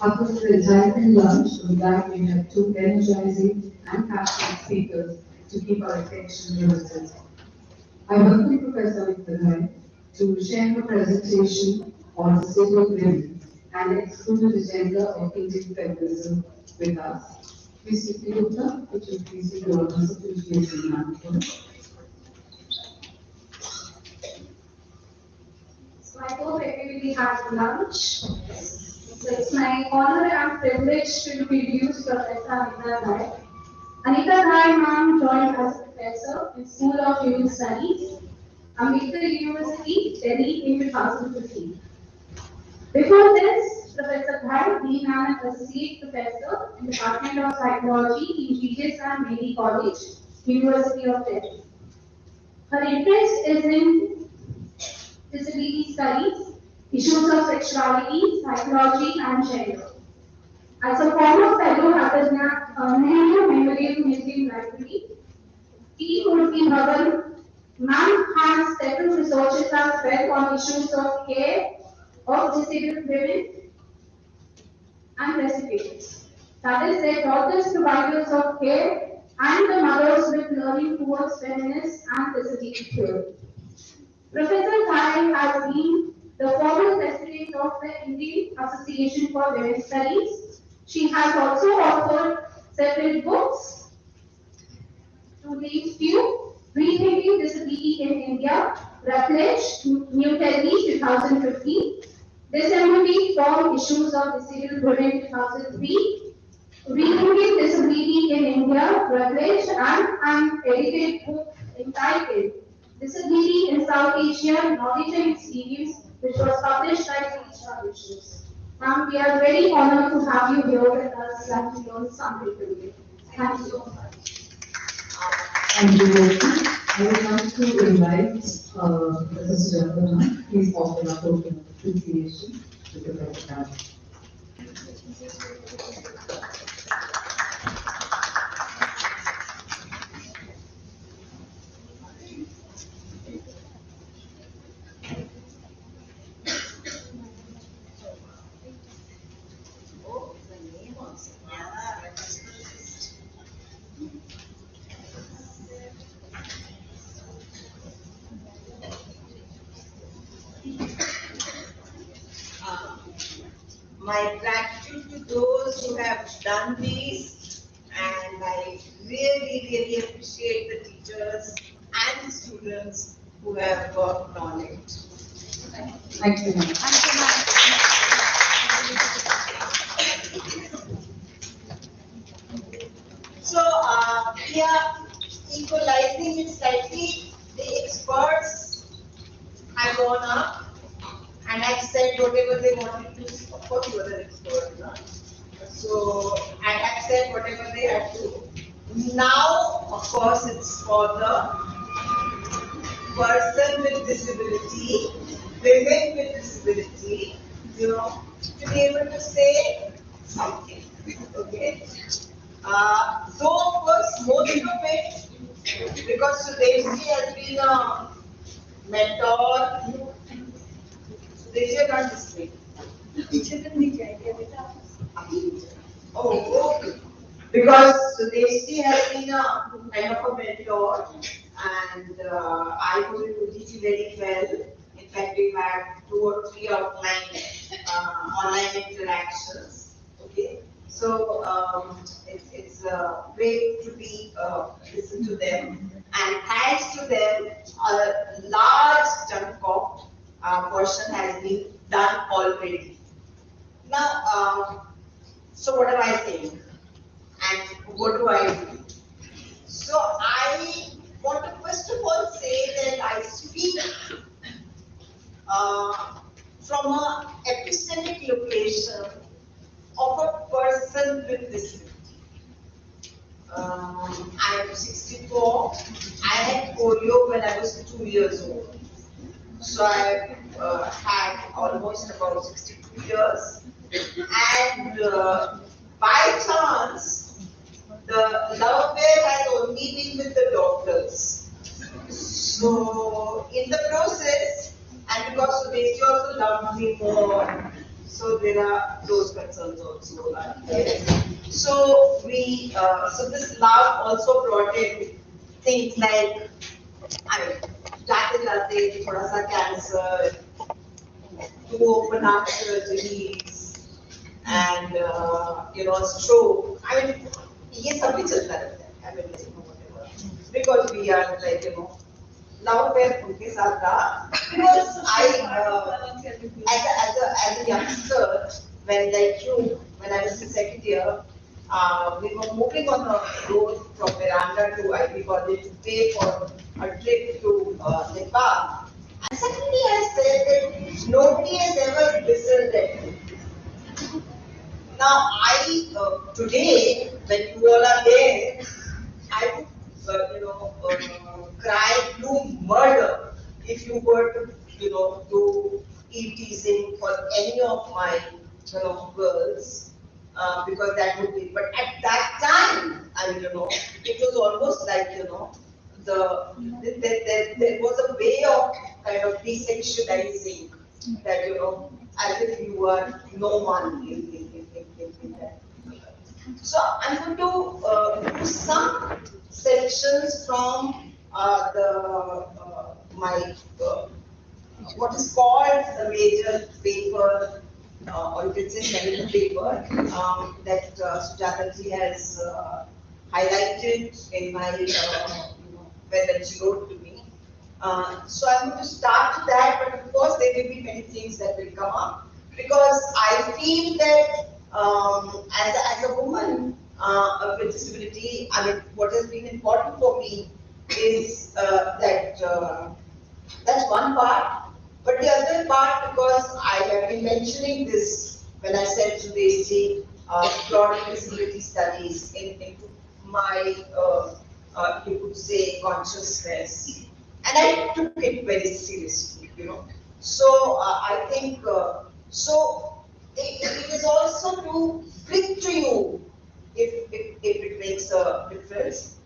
After the exciting lunch, we glad we had two energizing and passionate speakers to keep our attention riveted. I welcome Professor Vikram to share her presentation on disabled women and excluded agenda of Indian feminism with us. Ms. Yuki Gupta, would you please take the honors of introducing Madam? So I hope everybody had lunch. So it's my honor and privilege to introduce Professor Anita Ghai. Anita Ghai ma'am joined as a professor in School of Human Studies, Ambedkar University, Delhi in 2015. Before this, Professor Ghai being an associate professor in the Department of Psychology in Jesus and Mary College, University of Delhi. Her interest is in disability studies, issues of sexuality, psychology, and gender. As a former fellow at the Nehru Memorial Museum Library, T. Murthy Bhavan, ma'am has several researches as well on issues of care of disabled women and recipients. That is, their daughters providers of care and the mothers with learning towards feminist and disability theory. Professor Ghai has been the former president of the Indian Association for Women's Studies. She has also authored several books, to name few: Rethinking Disability in India, Routledge, New Delhi, 2015; Disability from Issues of Disabled Women, 2003; Rethinking Disability in India, Routledge, and an edited book entitled Disability in South Asia, Knowledge and Experience, which was published by Sage Publishers. Ma'am, we are very honored to have you here with us and to learn something from you. Thank you so much. Thank you, Murthy. I would like to invite Professor Jagannathan. Please offer a token of appreciation to Professor Ghai. My gratitude to those who have done this, and I really appreciate the teachers and the students who have worked on it. Thank you, ma'am. So we are equalizing it slightly. The experts have gone up and have said whatever they wanted to. Of course, you are the expert, no? So I have said whatever they had to. Now, of course, it's for the person with disability, women with disability, to be able to say something. Okay. Though, of course, most of it, because Sudeshji has been a mentor. Sudeshji can't speak. Oh, okay. Because Sudeshji has been a kind of a mentor, and I know Uditi very well. In fact, we've had 2 or 3 online interactions. Okay. So it's great to be listen to them, and thanks to them, a large chunk of portion has been done already. Now, so what am I saying, and what do I do? So I want to first of all say that I speak from an epistemic location of a person with disability. I am 64. I had polio when I was 2 years old. So I had almost about 62 years. And by chance, the love affair had only been with the doctors. So in the process, and because Sudeshji also loved me more, So there are those concerns also are there. So so this love also brought in things like, I mean, जाते जाते थोड़ा सा cancer, two open heart surgeries, and stroke. I mean, ये सब भी चलता रहता है. I mean, whatever. Because we are like love affair उनके साथ था. Because as a youngster, when like you, when I was in second year, we were moving on the road from Miranda to IB College to pay for a trip to Nepal. And suddenly I said that nobody has ever listened at me. Now today, when you all are there, I would, cry blue murder if you were to, do teasing for any of my, girls, because that would be. But at that time, it was almost like, there was a way of kind of desexualizing that, as if you were no one in that. So I'm going to do some sections from my what is called the major paper, or you can say seminal paper, that Sujata ji has highlighted in my when she wrote to me. So I'm going to start with that, but of course there will be many things that will come up, because I feel that as a woman with disability, I mean, what has been important for me is that's one part. But the other part, because I have been mentioning this when I said to Desi, chronic disability studies into my, you could say, consciousness, and I took it very seriously, So I think so. It is also to bring to you, if it makes a difference,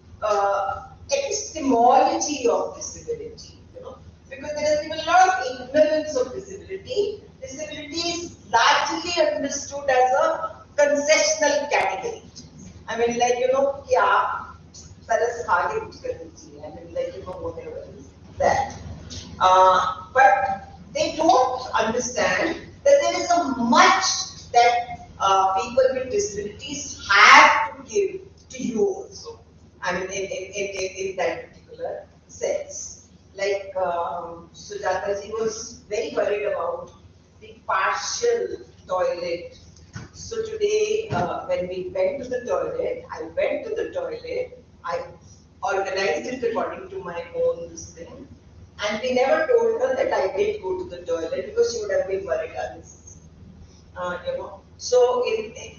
epistemology of disability, because there has been a lot of ignorance of disability. Disability is largely understood as a concessional category. I mean, like, kya taras khage kuch karni chahiye. I mean, like, whatever is that. But they don't understand that there is a much that people with disabilities have to give to you also. I mean, in that particular sense. Like Sujata ji was very worried about the partial toilet. So today, when we went to the toilet, I went to the toilet, I organized it according to my own thing. And we never told her that I did go to the toilet, because she would have been worried unnecessarily. So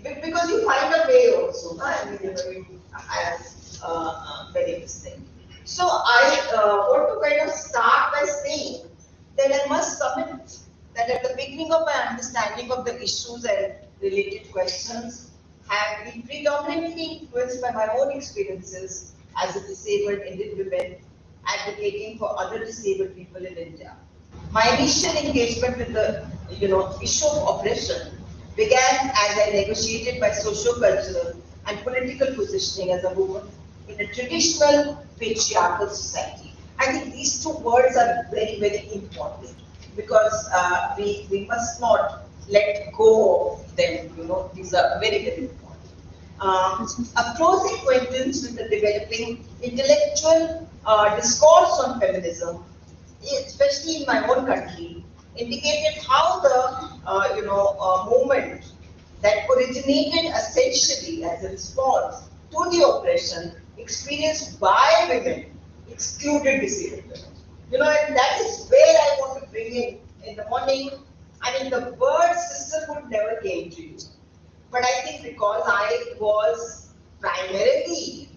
because you find a way also, I mean, very thing. So I want to kind of start by saying that I must submit that at the beginning of my understanding of the issues and related questions have been predominantly influenced by my own experiences as a disabled Indian woman advocating for other disabled people in India. My initial engagement with the issue of oppression began as I negotiated my socio-cultural and political positioning as a woman in a traditional patriarchal society. I think these two words are very, very important, because we must not let go of them. These are very, very important. A close acquaintance with the developing intellectual discourse on feminism, especially in my own country, indicated how the movement that originated essentially as a response to the oppression experienced by women excluded disabled women. And that is where I want to bring in the morning. I mean, the word sisterhood never came to you. But I think because I was primarily,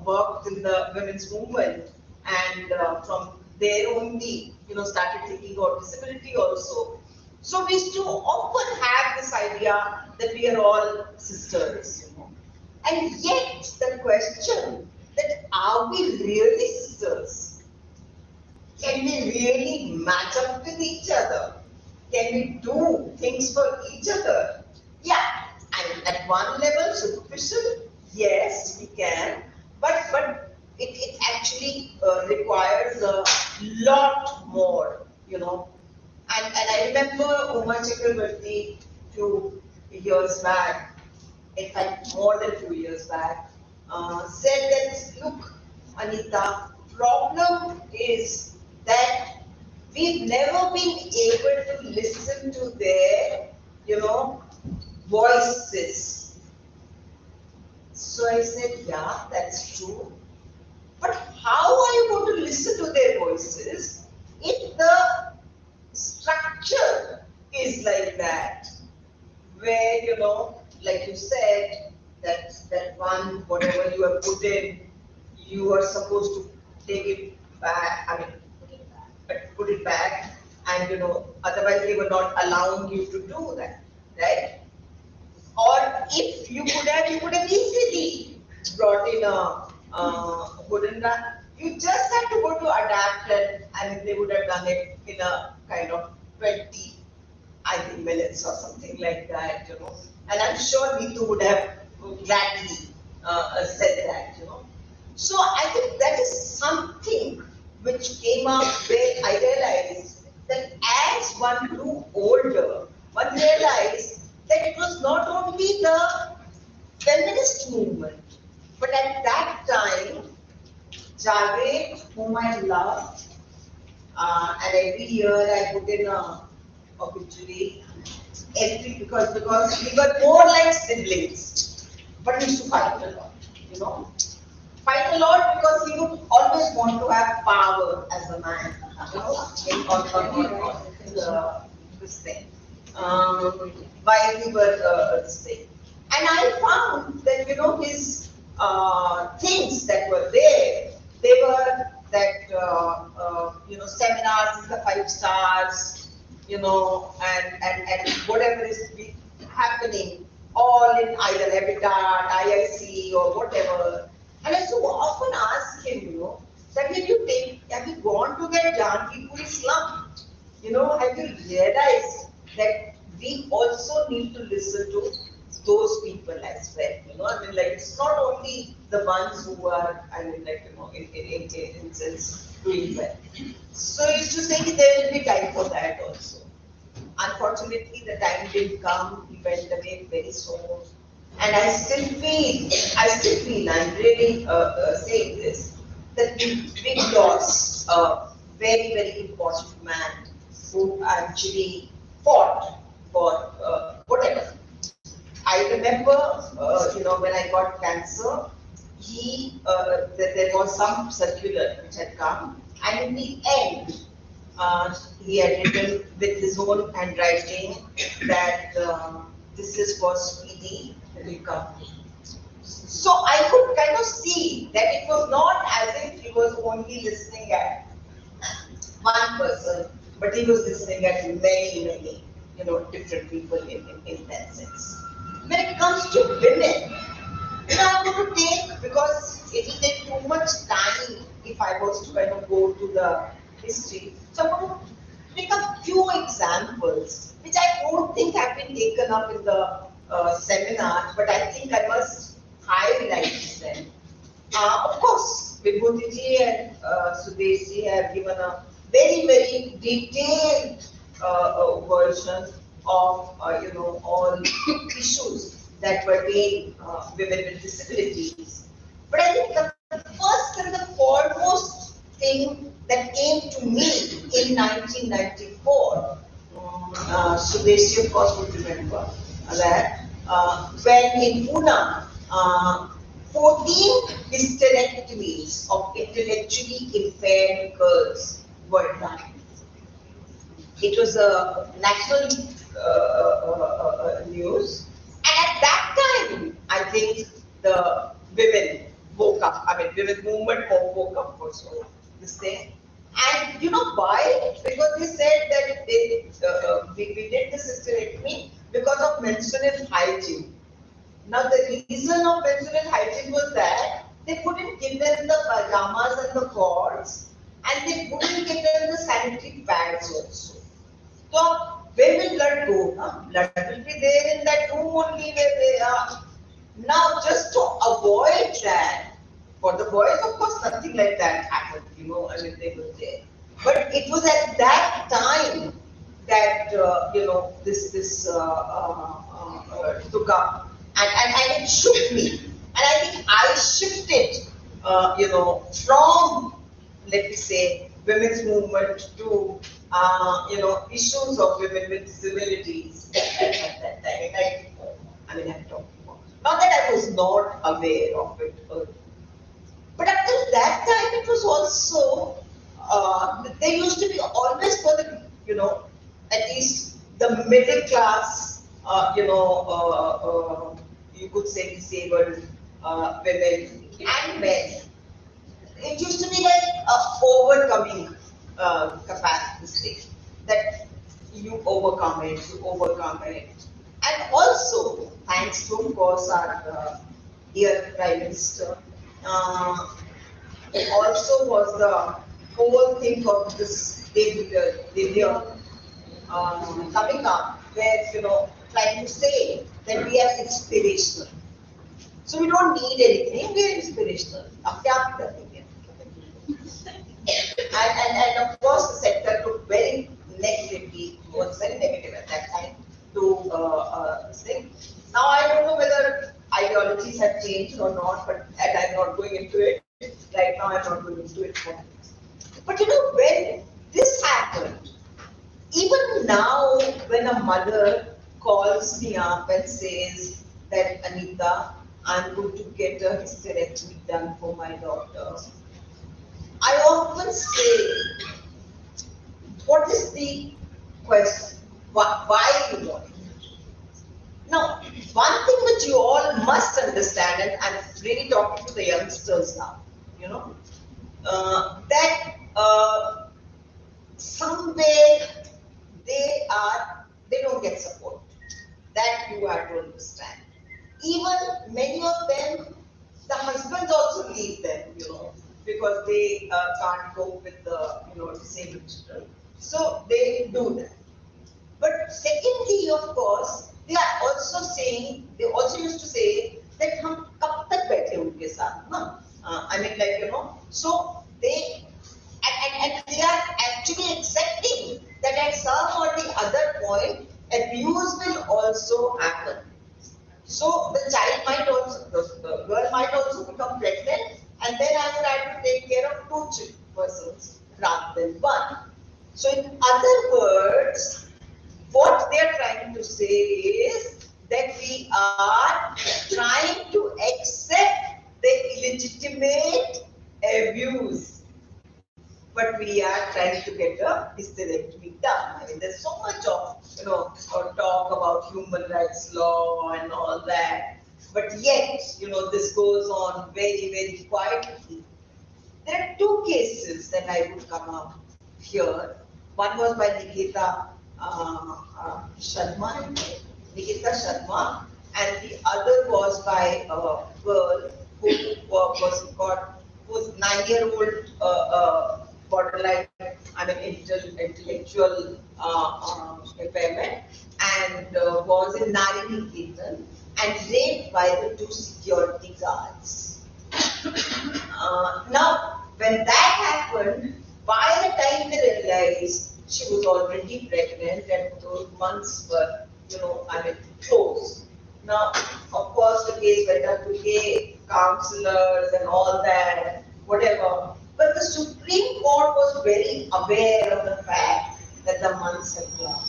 worked in the women's movement, and from there only, started thinking about disability also. So we used to often have this idea that we are all sisters, And yet the question that are we really sisters? Can we really match up with each other? Can we do things for each other? Yeah, and at one level, superficial, yes, we can, but it actually requires a lot more, you know. And I remember Uma Chakrabarti few years back, in fact more than 2 years back, said that, look, Anita, problem is that we've never been able to listen to their, you know, voices. So I said, yeah, that's true. But how are you going to listen to their voices if the structure is like that? Where, you know, like you said, that one, whatever you have put in, you are supposed to take it back, I mean, put it back, and you know, otherwise they were not allowing you to do that, right? Or if you could have easily brought in a wooden run. You just had to go to adapt and they would have done it in a kind of 20, I think, minutes or something like that, you know. And I'm sure Neetu would have gladly said that, you know. So I think that is something which came up where I realized that as one grew older, one realized that it was not only the feminist movement, but at that time, Javed, whom I loved, and every year I put in a obituary, because we were more like siblings, but we used to fight a lot, you know. Fight a lot because he would always want to have power as a man, you know, in this thing. While we were this thing. And I found that, you know, his things that were there, they were that, you know, seminars in the 5 stars, you know, and whatever is happening, all in either Habitat, IIC, or whatever. And I so often ask him, you know, that have you gone to that Janki Puri slum? You know, have you realized that we also need to listen to those people as well? You know, I mean, like, it's not only the ones who are, I mean, like, you know, in sense, doing well. So I used to say that there will be time for that also. Unfortunately, the time didn't come. He went away very soon. And I still feel, I'm really saying this, that we lost a very, very important man who actually fought for whatever. I remember, you know, when I got cancer, there was some circular which had come, and in the end, he had written with his own handwriting that this is for speedy recovery. So I could kind of see that it was not as if he was only listening at one person, but he was listening at many, many, you know, different people in that sense. When it comes to women, you know, I'm going to take, because it will take too much time if I was to kind of go to the history. So I'm going to pick a few examples, which I don't think have been taken up in the seminar, but I think I must highlight them. Of course, Vibhuti ji and Sudesh ji have given a very, very detailed version of, you know, all issues that were in women with disabilities. But I think the first and the foremost thing that came to me in 1994, Sudesh, of course, would remember that, when in Pune, 14 hysterectomies of intellectually impaired girls were done. It was a national news, and at that time, I think the women woke up. I mean, women movement woke up also this thing. And you know why? Because they said that we did this hysterectomy because of menstrual hygiene. Now the reason of menstrual hygiene was that they couldn't give them the pajamas and the cords, and they couldn't give them the sanitary pads also. So where will blood go? Huh? Blood will be there in that room only where they are. Now, just to avoid that, for the boys, of course, nothing like that happened, I mean, they were there. But it was at that time that, this took up, and it shook me. And I think I shifted, from, let me say, women's movement to, issues of women with disabilities at that time. I'm talking about. Not that I was not aware of it earlier. But up till that time, it was also, there used to be always for the, at least the middle class, you could say disabled women and men. It used to be like a overcoming capacity that you overcome it. And also, thanks to, of course, our dear Prime Minister, it also was the whole thing of this Divya coming up, where, trying to say that we are inspirational. So we don't need anything, we are inspirational. And of course, the sector took very negatively, was very negative at that time to this thing. Now I don't know whether ideologies have changed or not, but and I'm not going into it. Right now I'm not going into it. But when this happened, even now when a mother calls me up and says that, Anita, I'm going to get a hysterectomy done for my daughter, I often say, what is the question? Why you want it? Now, one thing which you all must understand, and I'm really talking to the youngsters now, that somewhere they don't get support. That you have to understand. Even many of them, the husbands also leave them, because they can't cope with the, disabled children. So they do that. But secondly, of course, they are also saying, they also used to say that hum kab tak baithe unke saath, na? I mean, so they, and they are actually accepting that at some or the other point, abuse will also happen. So the child might also, the girl might also become pregnant, and then I would have to take care of two persons rather than one. So in other words, what they are trying to say is that we are trying to accept the illegitimate abuse, but we are trying to get a hysterectomy done. I mean, there's so much of, talk about human rights law and all that, but yet, this goes on very, very quietly. There are two cases that I would come up here. One was by Nikita Sharma, and the other was by a girl who was 9-year-old borderline, I mean intellectual impairment, and was in Nari Niketan and raped by the two security guards. Now, when that happened, by the time they realized she was already pregnant and those months were, close. Now, of course, the case went up to counselors and all that, whatever. But the Supreme Court was very aware of the fact that the months had gone.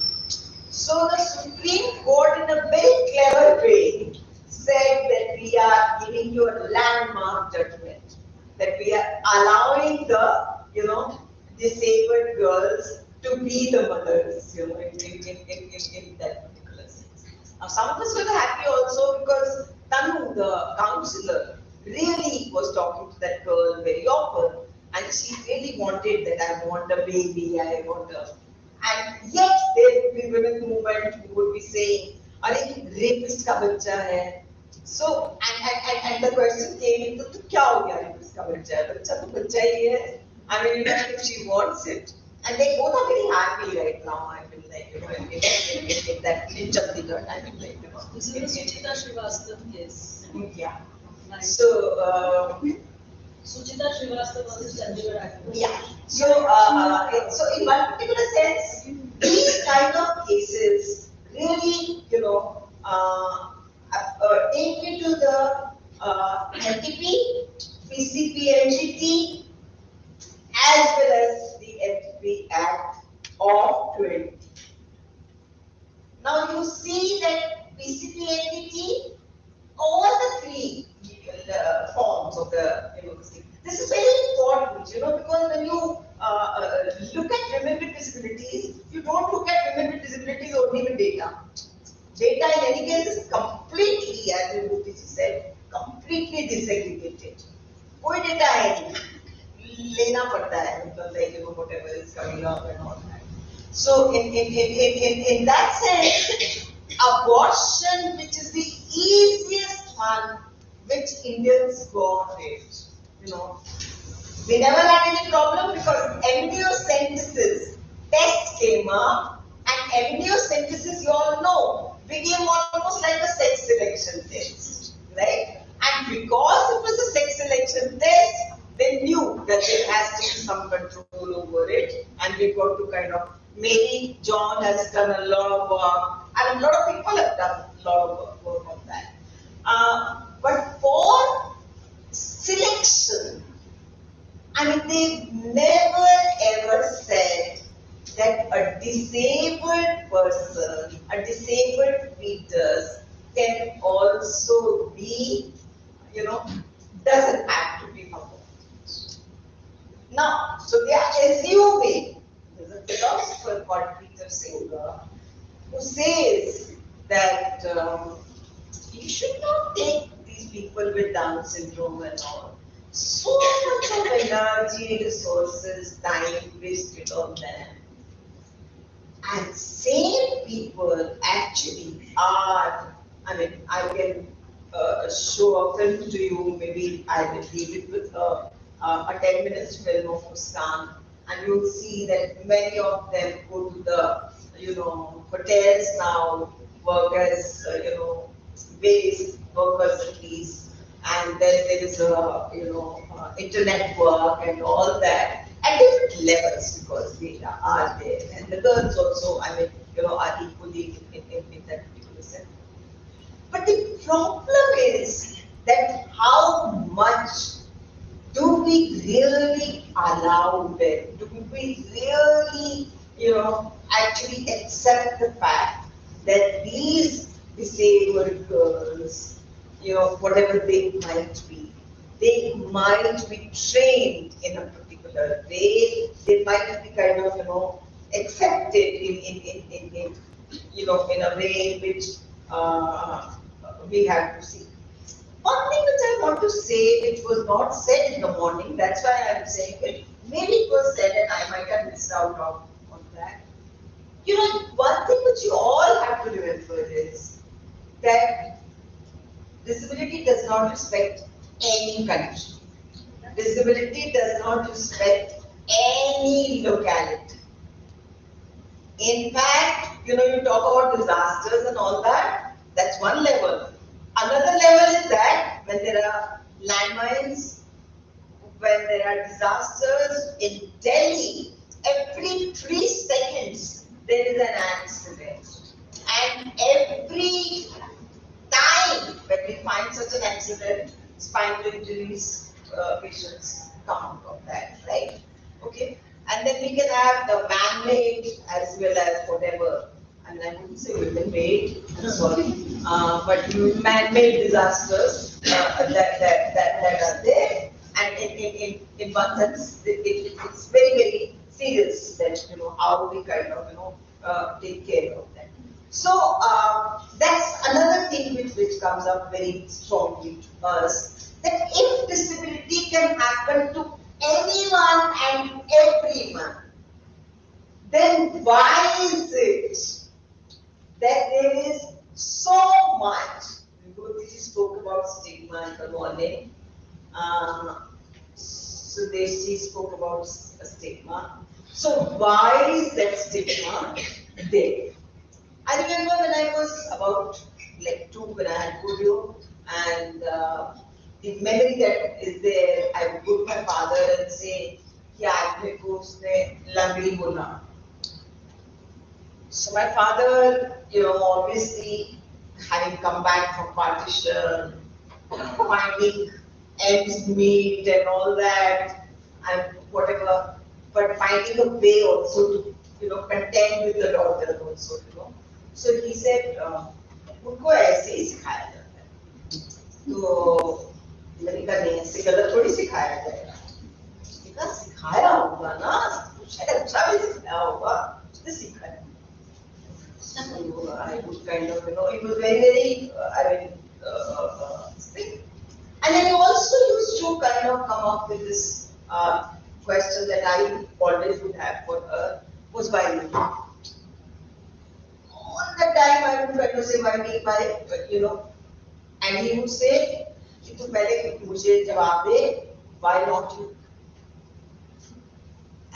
So the Supreme Court, in a very clever way, said that we are giving you a landmark judgment, that we are allowing the, disabled girls to be the mothers, in that particular sense. Now, some of us were happy also because Tanu, the counselor, really was talking to that girl very often, and she really wanted that, I want a baby, I want a... And yet, there would be women movement who would be saying, "Are rapist ka bachcha hai?" So, and the question came into, "To kya ho gaya rapist ka bachcha hai? Bachcha to bachcha hi hai." I mean, if she wants it, and they both are very happy right now. I feel like, in that in Chandigarh, I mean, like, This is the Suchita Srivastav case. yeah. Right. So, Suchita Srivastav was a Chandigarh activist. yeah. So, so in one particular sense, these kind of cases really, take you to the NTP, PCP entity, as well as the FP Act of 20. Now you see that PCP entity, all the three forms of the this is very important, because when you look at women with disabilities, you don't look at women with disabilities only with data. Data in any case is completely, as Vibhuti said, completely disaggregated. कोई data है नहीं, लेना पड़ता है, मतलब like whatever is coming up and all that. So in that sense, abortion, which is the easiest one, which Indians go on it, we never had any problem because amniocentesis test came up, and amniocentesis, you all know, became almost like a sex selection test, right? And because it was a sex selection test, they knew that there has to be some control over it, and we got to kind of, maybe John has done a lot of work, and a lot of people have done a lot of work on that. But for selection, I mean, they've never ever said that a disabled person, a disabled fetus can also be, doesn't have to be aborted. Now, so they are assuming, there's a philosopher called Peter Singer who says that you should not take these people with Down syndrome and all. So much of energy, resources, time wasted on them. And same people actually are, I mean, I can show a film to you, maybe I will leave it with a 10 minutes film of Muskan, and you'll see that many of them go to the, hotels now, work as, base workers at least, and then there is internet work and all that at different levels because they are there, and the girls also, I mean, are equally in that particular sense. But the problem is that how much do we really allow them? Do we really, actually accept the fact that these disabled girls, whatever they might be trained in a particular way. They might be kind of, accepted in a way which we have to see. One thing which I want to say, which was not said in the morning, that's why I am saying it. Maybe it was said and I might have missed out on that. One thing which you all have to remember is that disability does not respect any country. Disability does not respect any locality. In fact, you talk about disasters and all that, that's one level. Another level is that when there are landmines, when there are disasters in Delhi, every 3 seconds there is an accident. And every time when we find such an accident, spinal injuries patients come out of that, right? Okay? And then we can have the man-made as well as whatever. And I wouldn't say women-made, sorry, but man-made disasters that are there. And in one sense, it's very, very serious that, how we kind of, take care of that. So, that's another thing which comes up very strongly to us, that if disability can happen to anyone and everyone, then why is it that there is so much? Vibhuti spoke about stigma in the morning. Sudeshji spoke about stigma. So why is that stigma? there. I remember when I was about like 2 when I had polio, and the memory that is there, I would go to my father and say, "Yeah, मेरे को उसने लंगड़ी बोला." So my father, obviously having come back from partition, finding ends meet and all that, and whatever, but finding a way also to, contend with the daughter also. So he said, उनको ऐसे ही सिखाया जाता है. तो मैंने कहा नहीं, ऐसे गलत थोड़ी सिखाया जाएगा. कहा सिखाया होगा ना, शायद अच्छा भी सिखाया होगा, उसने सिखाया. So I would kind of, it was very, very, thing. And then he also used to kind of come up with this question that I always would have for her, was why me? All the time I would try to say why me, and he would say, कि तू पहले मुझे जवाब दे, why not you?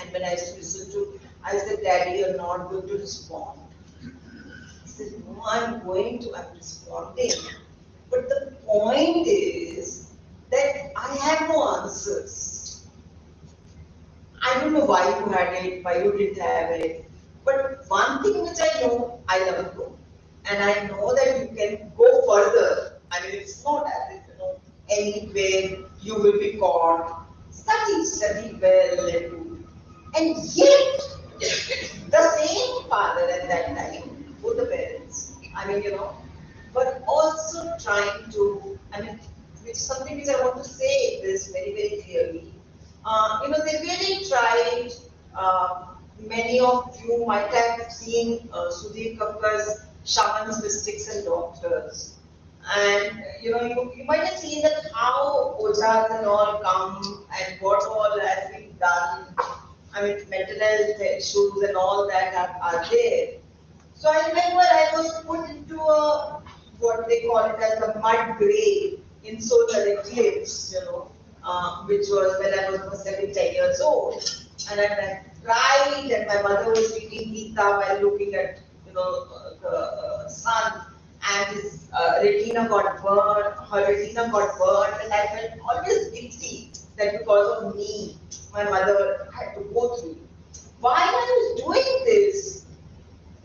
And when I used to listen to, I said, Daddy, you're not going to respond. He said, no, I'm responding. But the point is that I have no answers. I don't know why you had it, why you didn't have it. But one thing which I know, I never go. And I know that you can go further. I mean, it's not as if, anywhere you will be caught. Study well, and yet, the same father at that time, both the parents, but also trying to, which is something which I want to say this very, very clearly. They really tried, many of you might have seen Sudhir Kapur's Shamans, Mystics and Doctors. And you might have seen that how Ojhas and all come and what all has been done. Mental health issues and all that are there. So I remember I was put into what they call it as a mud grave in Solar Eclipse, which was when I was 7, 10 years old. And I cried, and my mother was reading Gita while looking at, the sun, and his retina got burned, her retina got burned, and I felt always guilty that because of me, my mother had to go through it. While I was doing this,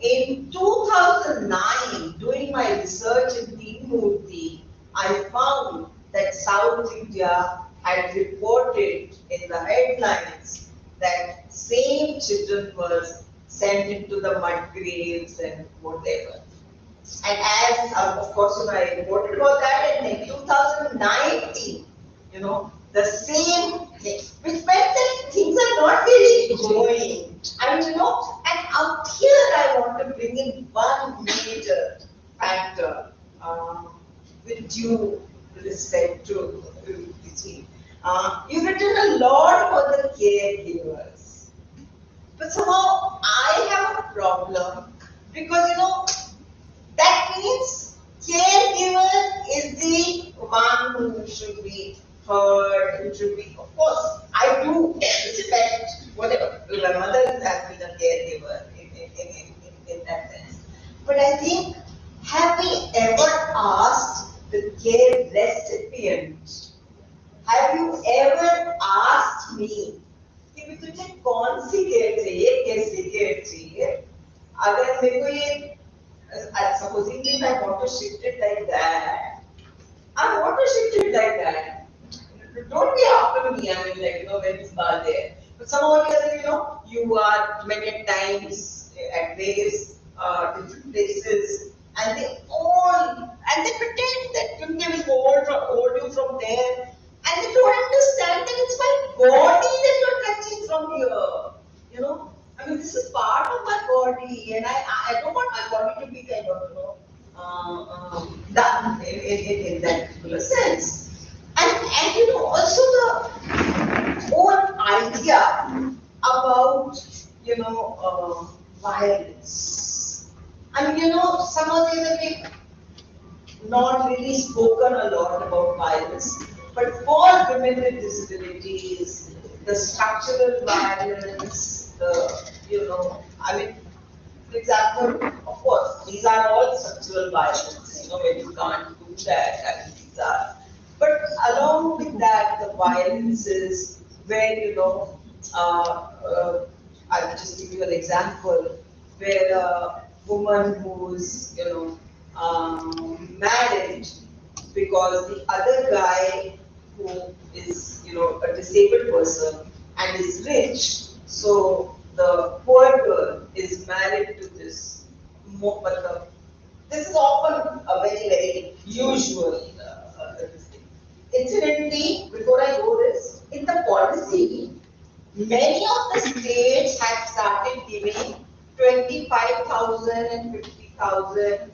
in 2009, doing my research in Tirumurti, I found that South India had reported in the headlines that same children were sent into the mud graves and whatever. And as, of course, I reported about that, and in 2019, the same thing, which meant that things are not really going. And out here I want to bring in one major factor, with due respect to teaching. You've written a lot about the caregivers, but somehow I have a problem because that means caregiver is the one who should be heard, who should be, of course, I do respect whatever. My mother has been a caregiver in that sense. But I think, have we ever asked the care recipient? Have you ever asked me, कि तुझे कौन सी care चाहिए, कैसी care चाहिए? अगर मेरे को ये supposing if I want to shift it like that, I want to shift it like that. Don't be after me, when it's not there. But somehow or the other, you are many times at various different places, and they pretend that they will hold you from there, and they don't understand that it's my body that you're touching from here. This is part of my body, and I don't want my body to be kind of, done in that particular sense. And also the whole idea about, violence. Some of these have not really spoken a lot about violence, but for women with disabilities, the structural violence, For example, of course, these are all structural violence, when you can't do that, and these are. But along with that, the violence is where, I will just give you an example, where a woman who's, married because the other guy who is, a disabled person and is rich, so the poor girl is married to this, this is often a very, very usual thing. Incidentally, before I go this, in the policy, many of the states have started giving 25,000 and 50,000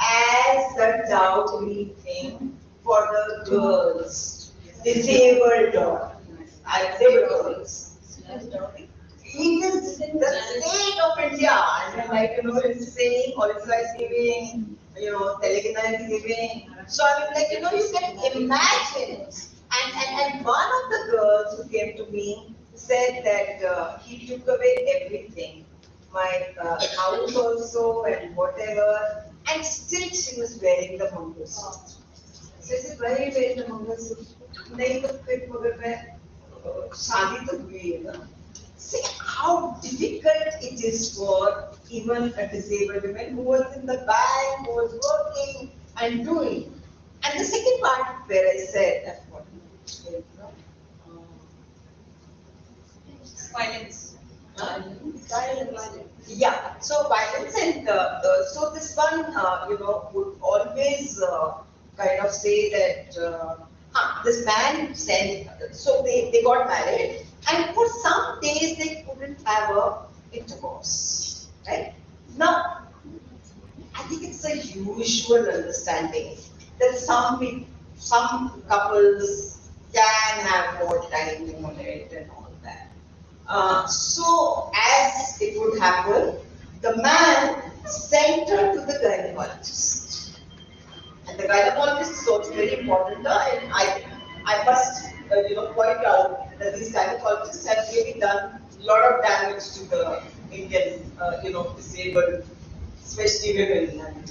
as the dowry thing for the girls, disabled daughters, disabled girls. It is the state of India, it's saying, Orissa is giving, Telangana is giving. So I mean, you can imagine. And one of the girls who came to me said that he took away everything, my house also and whatever, and still she was wearing the mangalsutra. So I said, why are you wearing the mangalsutra? नहीं तो फिर मगर मैं शादी तो हुई है ना. See how difficult it is for even a disabled woman who was in the bank, who was working and doing. And the second part where I said that what Violence. violence. Yeah, so violence and so this one, would always kind of say that this man said, so they got married, and for some days they couldn't have a intercourse, right? Now, I think it's a usual understanding that some couples can have more time on it and all that. So as it would happen, the man sent her to the gynecologist. And the gynecologist is also very important. And I must point out that these gynecologists have really done a lot of damage to the Indian disabled, especially women. And,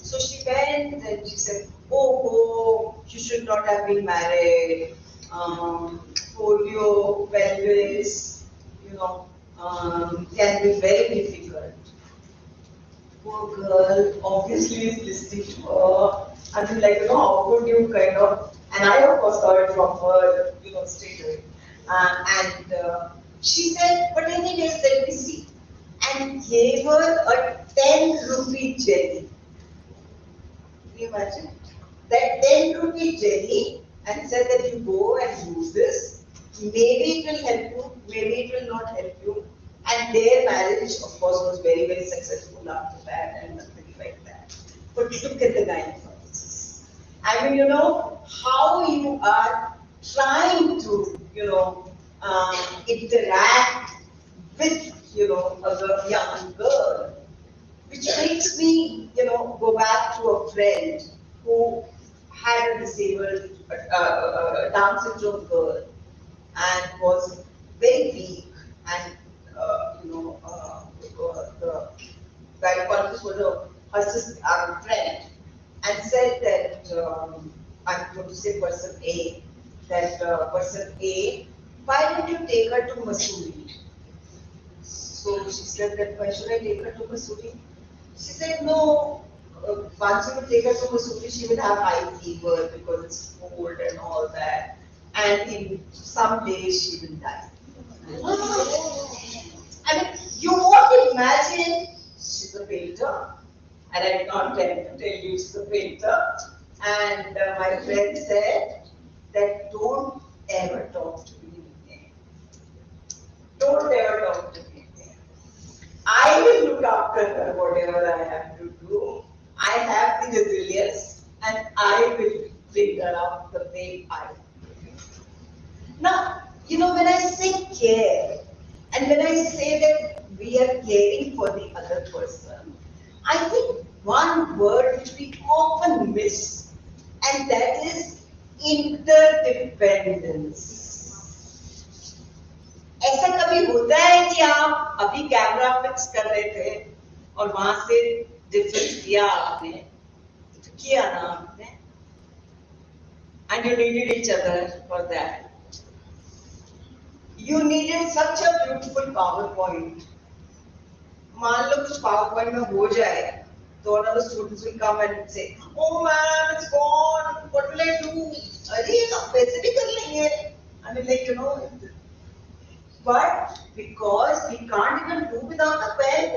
So she went and she said, oh, you should not have been married. Polio, pelvis, can be very difficult. Poor girl obviously is listening to her. I mean, how could you kind of, and I of course got it from her, straight away. And she said, but anyways, let me see. And gave her a 10 rupee jelly. Can you imagine? That 10 rupee jelly, and said that you go and use this. Maybe it will help you, maybe it will not help you. And their marriage, of course, was very, very successful after that and nothing like that. But look at the gynecologist. I mean, how you are trying to, interact with, a young girl. Which makes me, go back to a friend who had a disabled Down syndrome girl and was very weak, and the gynecologist was her sister, our friend, and said that I'm going to say person A, that person A, why don't you take her to Mussoorie? So she said that why should I take her to Mussoorie? She said no. Once you will take her to Mussoorie, she will have high fever because it's cold and all that, and in some days she will die. I mean, you won't imagine she's a painter, and I did not tell you she's a painter. And my friend said that don't ever talk to me again. Don't ever talk to me again. I will look after her, whatever I have to do. I have the resilience, and I will bring her up the way I do. Now, when I say care, and when I say that we are caring for the other person, I think one word which we often miss, and that is interdependence. ऐसा कभी होता है कि आप अभी camera fix कर रहे थे और वहां से डिफरेंस किया ना आपने, and you needed each other for that. You needed such a beautiful PowerPoint. मान लो कुछ PowerPoint में हो जाए, तो one of the students will come and say, "Oh man, it's gone. What will I do? अरे अब पैसे भी कर लेंगे." I mean, like, but because we can't even do without the pen,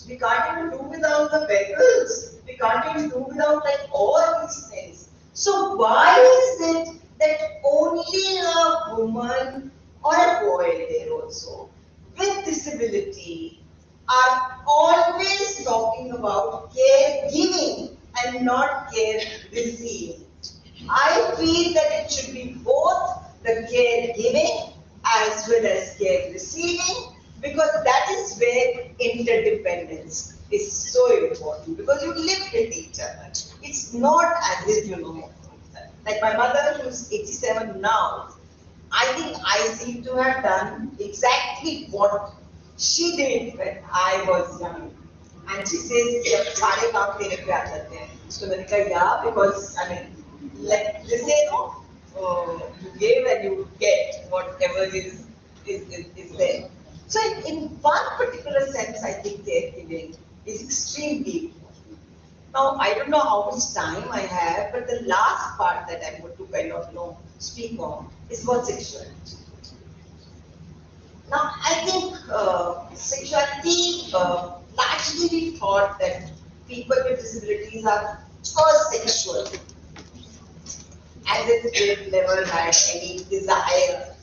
we can't even do without the pencils, we can't even do without like all these things. So why is it that only a woman or a boy there also with disability are always talking about care giving and not care receiving? I feel that it should be both the care giving as well as care receiving, because that is where interdependence is so important, because you live with each other. It's not as if, like my mother who's 87 now, I think I seem to have done exactly what she did when I was young. And she says, "Jab सारे काम तेरे पे आ जाते हैं." So मैंने कहा, yeah, because I mean, like they say, no, you give and you get whatever is there. So in one particular sense, I think caregiving is extremely important. Now, I don't know how much time I have, but the last part that I want to kind of speak on is about sexuality. Now, I think sexuality, largely we thought that people with disabilities are asexual, as if they've never had any desire,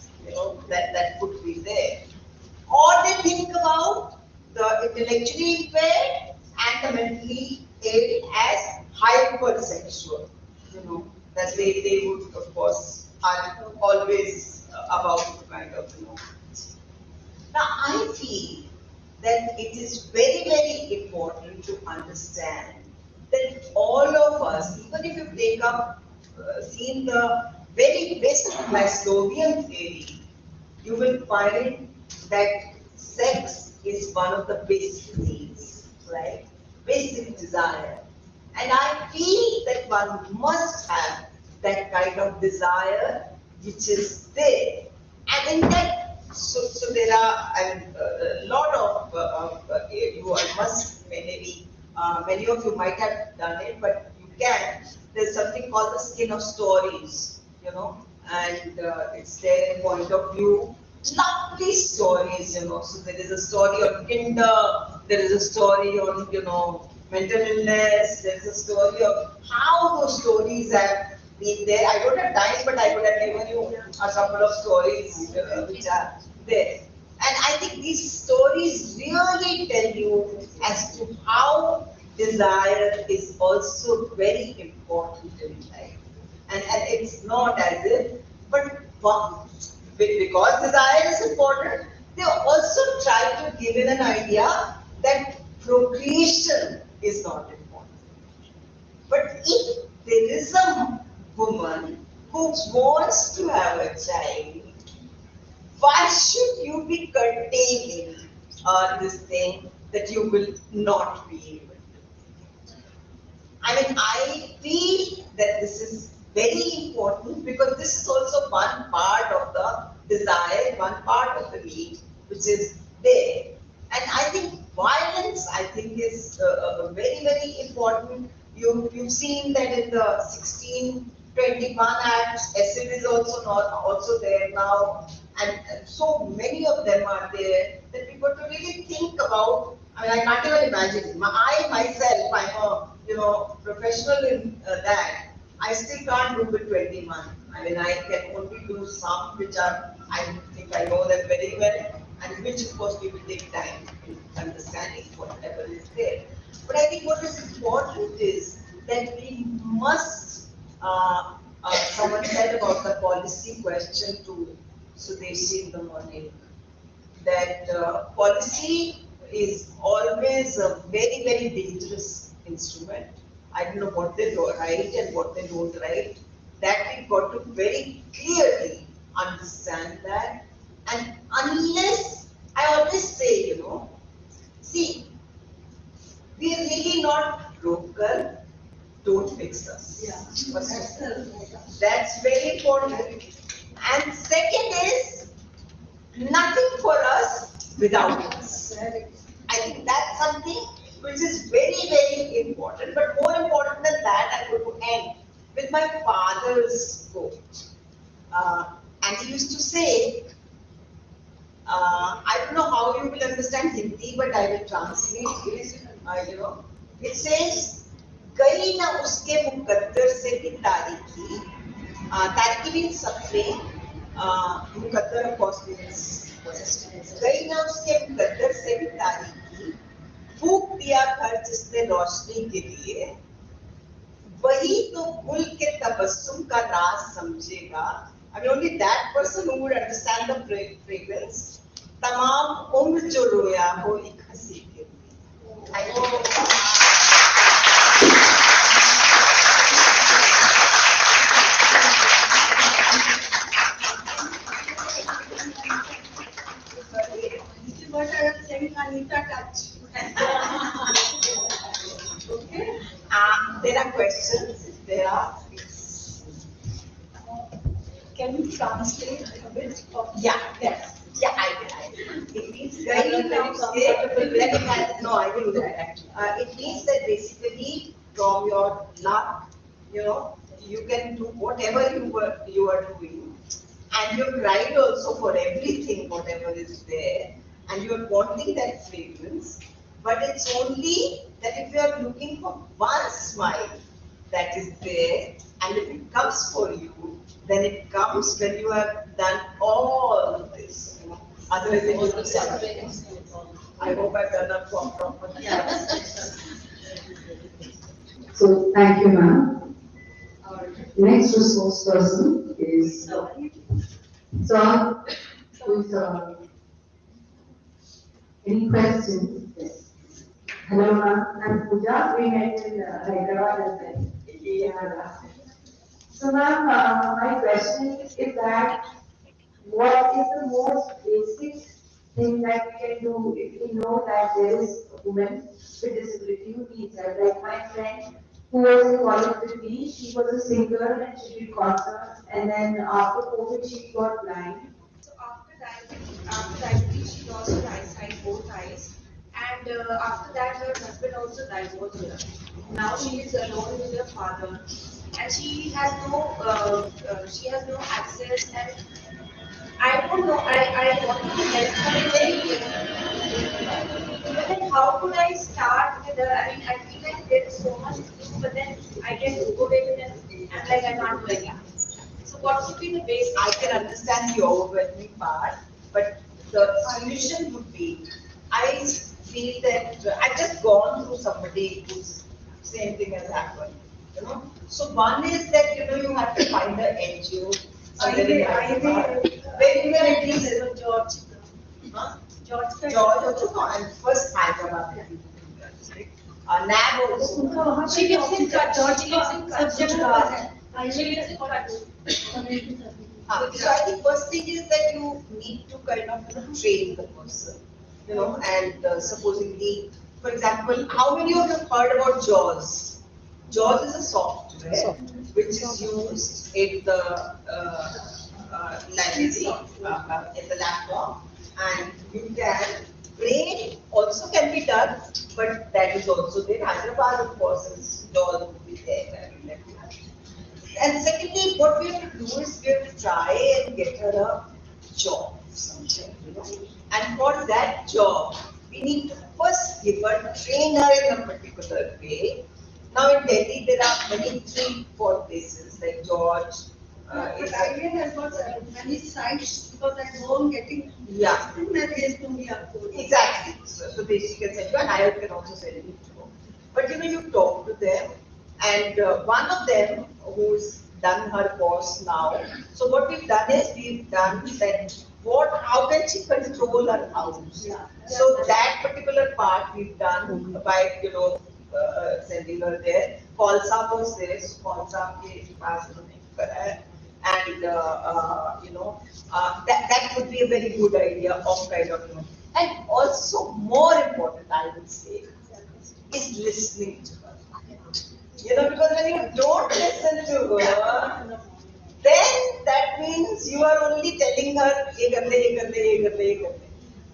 that could be there. Or they think about the intellectually impaired and the mentally ill as hypersexual. That's why they would, of course, are always about kind of, Now, I feel that it is very, very important to understand that all of us, even if you take up, seen the very best Maslowian theory, you will find that sex is one of the basic needs, right? Basic desire. And I feel that one must have that kind of desire which is there. And in that, so there are a lot of you all must maybe many of you might have done it, but you can. There's something called the skin of stories, and it's their point of view. Lovely stories, So there is a story on Tinder. There is a story on mental illness. There is a story of how those stories have been there. I don't have time, but I would have given you a couple of stories which are there. And I think these stories really tell you as to how desire is also very important in life. And it's not as if, but because desire is important, they also try to give it an idea that procreation is not important. But if there is a woman who wants to have a child, why should you be curtailing this thing that you will not be able to? I mean, I feel that this is very important, because this is also one part of the desire, one part of the need, which is there. And I think violence, is very, very important. You've seen that in the 1621 Act, acid is also there now, and so many of them are there that people to really think about. I mean, I can't even imagine. I myself, I'm a professional in that. I still can't do with 21. I mean, I can only do some which are, I think I know them very well, and which of course we will take time in understanding whatever is there. But I think what is important is that we must, someone said about the policy question to Sudeshi in the morning, that policy is always a very, very dangerous instrument. I don't know what they write and what they don't write. That we've got to very clearly understand that. And unless, I always say, see, we are really not broken, don't fix us. That's very important. And second is, nothing for us without us. I think that's something which is very, very important. But more important than that, I'm going to end with my father's quote. And he used to say, I don't know how you will understand Hindi, but I will translate it. It says, "गई ना उसके मुकद्दर से भी तारीखी." Taariki means suffering. Muqaddar of course means गई ना उसके मुकद्दर से भी तारीखी, फूंक दिया घर जिसने रोशनी के लिए, वही तो गुल के तबस्सुम का राज समझेगा. I mean, only that person who would understand the fragrance. तमाम उम्र जो रोया हो एक हंसी के लिए. Thank you. What I am saying, Anita touch. Okay. There are questions. There are. Can you translate a bit of? Yeah. Yes. Yeah, I will. It means very comfortable. No, I will do that. It means that basically from your luck, you can do whatever you are doing, and you've tried also for everything, whatever is there, and you are wanting that fragrance. But it's only that if you are looking for one smile that is there, and if it comes for you, then it comes when you have done all this. Otherwise, it will be suffering. I hope I've done that properly. So thank you, ma'am. Our next resource person is Sir. Who's any questions? Yes. Hello, ma'am. I'm Pooja. We met in Hyderabad as well. Yeah. So, ma'am, my question is that what is the most basic thing that we can do if we know that there is a woman with disability who needs help? Like my friend who was in college with me, she was a singer and she did concerts, and then after COVID she got blind. So after diabetes, she lost her eyesight, both eyes, and after that, her husband also divorced her. Now she is alone with her father, and she has no access. And I don't know. I want to help her in very quick. But then, how could I start with her? I mean, I feel like there is so much to do, but then I get overwhelmed and I'm like I can't do anything. So what would be the basic? I can understand the overwhelming part, but the solution would be, I feel that I've just gone through somebody whose same thing has happened. So one is that you have to find an NGO. Where you can at least George. Huh? George. No, and first Hyderabad. NAB also. She lives in Kutch. George lives in Kutch. She lives in Kutch. So I think first thing is that you need to kind of train the person, and supposedly, for example, how many of you have heard about JAWS? JAWS is a software which is used in the library, in the laptop, and you can, brain also can be done, but that is also there. Hyderabad, of course, is JAWS would be there. And secondly, what we have to do is we have to try and get her a job, something, And for that job, we need to first give her, train her in a particular way. Now in Delhi, there are many 3-4 places like George. But IVN has got many sites because at home getting. Yeah. Exactly. So basically, can send you, and I can also send you. But you talk to them, and one of them who's done her course now. So what we've done is we've done that. How can she control her house? Yeah. So that particular part we've done by sending her there. Khalsa was there, so Khalsa ke paas unhone kara hai. And that would be a very good idea of kind of and also more important, I would say, is listening to her. Because when you don't listen to her, then that means you are only telling her, ye kar le, ye kar le, ye kar le, ye kar le.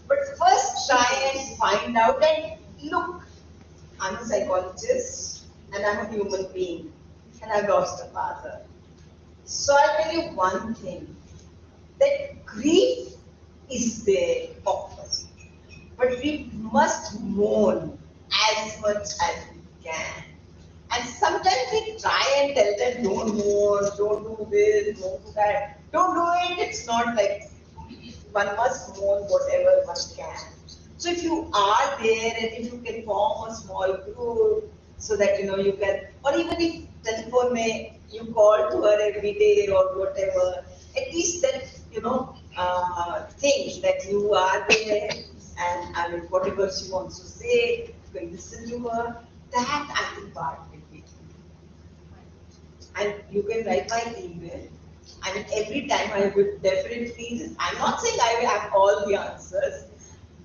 But first try and find out and look, I'm a psychologist and I'm a human being and I've lost a father. So I'll tell you one thing, that grief is there, of course, but we must mourn as much as we can. And sometimes we try and tell them, don't mourn, don't do this, don't do that. Don't do it, it's not like one must mourn whatever one can. So if you are there and if you can form a small group so that you can, or even if telephone may you call to her every day or whatever, at least that think that you are there and I mean whatever she wants to say, you can listen to her. That I think part will be. And you can write my email. I mean, every time I will definitely, I'm not saying I will have all the answers,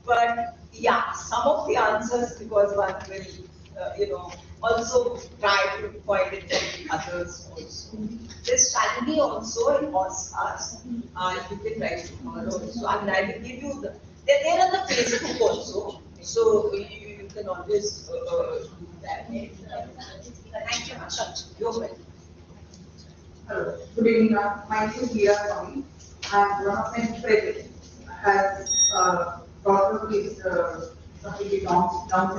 but yeah, some of the answers because one will, also try to point it from others also. This Shalini also in us, you can write to her also. I mean, I will give you they're there on the Facebook also, so you can always do that. Thank you much. You're welcome. Hello, good evening, ma'am. My name is Leela Swami, and one of my friends has daughter who is completely Down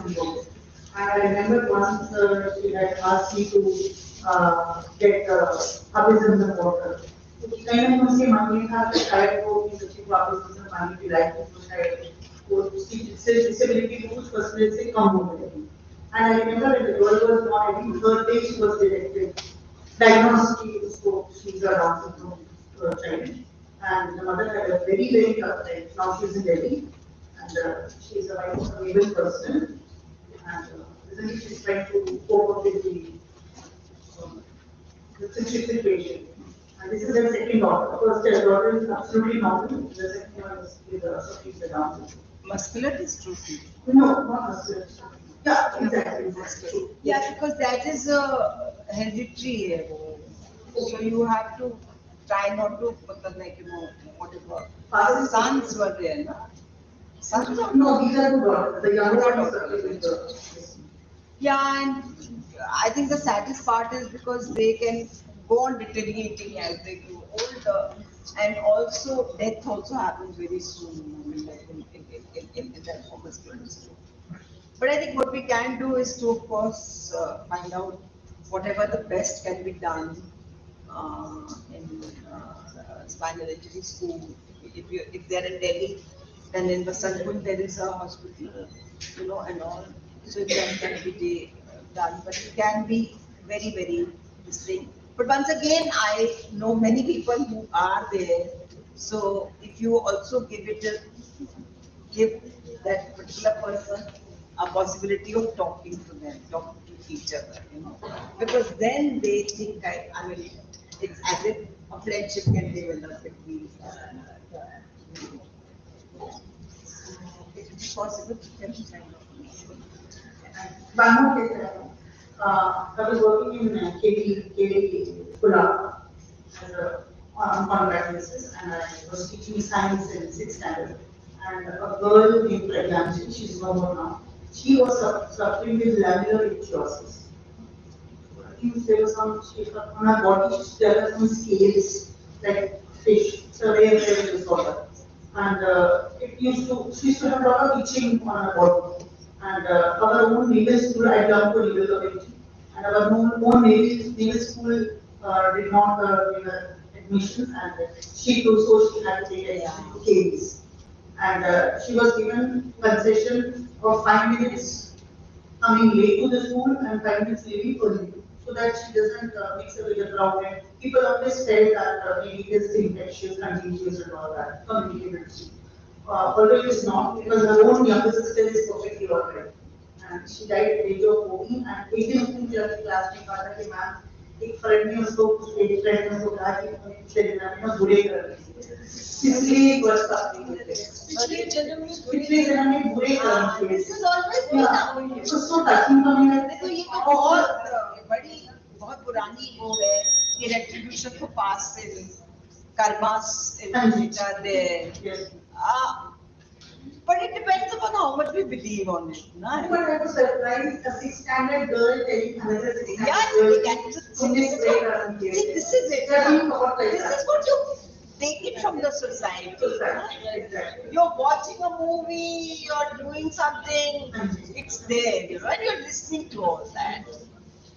syndrome. And I remember once she had asked me to get baptism water. कहीं ना मुझसे मांगने था कि शायद वो अपनी बच्ची को baptism मांगने की लायक हो शायद वो उसकी disability कुछ percentage से कम हो गई. And I remember when the girl was born, I think third day she was directed. Diagnosed she's a Down syndrome child, and the mother had a very, very tough time. Now she's in Delhi, and she's a very able person, and recently she's trying to cope up with the situation. And this is her second daughter. First daughter is absolutely normal. The second one is with a Down syndrome. Muscular dystrophy. No, not muscular dystrophy. Yeah, exactly. Yeah, because that is hereditary. So you have to try not to put them like, whatever. Father's sons were there, no? Sons or no? These are the daughters. The younger one is yeah, and I think the saddest part is because they can go on deteriorating as they grow older, and also death also happens very soon. I mean, like in that muscular dystrophy. But I think what we can do is to, of course, find out whatever the best can be done in spinal injury school. If they're in Delhi, then in Basantpur there is a hospital, and all. So that can be done. But it can be very, very distinct. But once again, I know many people who are there. So if you also give that particular person a possibility of talking to them, talking to each other, because then they think I mean, it's as if a friendship can develop between. Is it possible to tell kind of? One more case, I was working in KD Pula as on contract basis, and I was teaching science in 6th standard. And a girl named Pragyanshi, she's no more now. She was suffering with lamellar ichthyosis. I think there was some shape on her body, there were some scales like fish. It's a rare disorder. And she used to have a lot of itching on her body. And our own naval school, I belong to naval community, and our own naval school did not give her admissions, and she too, so she had to take admission to KVs. And she was given concession of 5 minutes coming late to the school and 5 minutes leaving early, so that she doesn't mix up with the crowd. And people always felt that maybe it is infectious, contagious, and all that, communicable. Although it is not, because her own younger sister is perfectly alright. And she died at the age of 14, and 18 of them class में कहा था कि ma'am एक friend ने उसको एक friend ने उसको कहा कि पिछले जन्म में बुरे कर्म किए, इसलिए वर्षा पिछले जन्म में बुरे कर्म किए। This is always been a उसको touching तो नहीं लगता। देखो ये तो बहुत पुरानी वो है कि retribution को पास से karmas which are there. Yes. But it depends upon how much we believe on it. Na? But I was surprised, a 6th standard girl telling another 6th Yeah, standard girl, see, this is it. This is what you take it from the society. Exactly. You're watching a movie, you're doing something, it's there, you know, and you're listening to all that.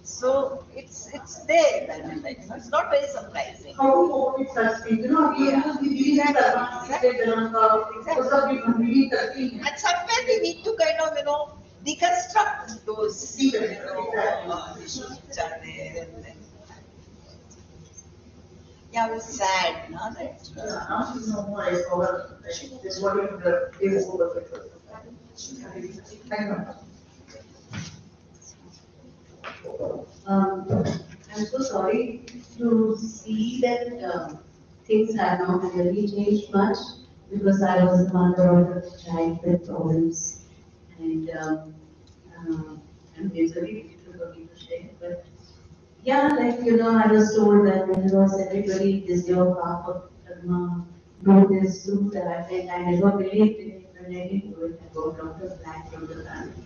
So it's there. I mean, like, it's not very surprising. How to cope with such things, you know, we believe that karma, पिछले जन्म का, वो सब भी हम believe करते ही हैं। And somewhere we need to kind of, you know, deconstruct those, you know, issues which are there. Yeah, it was sad, no? That, Now she's no more, I saw her, this is what you is over with her. Thank you. I'm so sorry to see that things have not really changed much because I was the mother of a child with problems. And it's very difficult for me to share. But yeah, like, you know, I was told that when it was everybody is your path of karma, do this, do that. And I never believed in it when I didn't do it. I got Dr. Black from the family.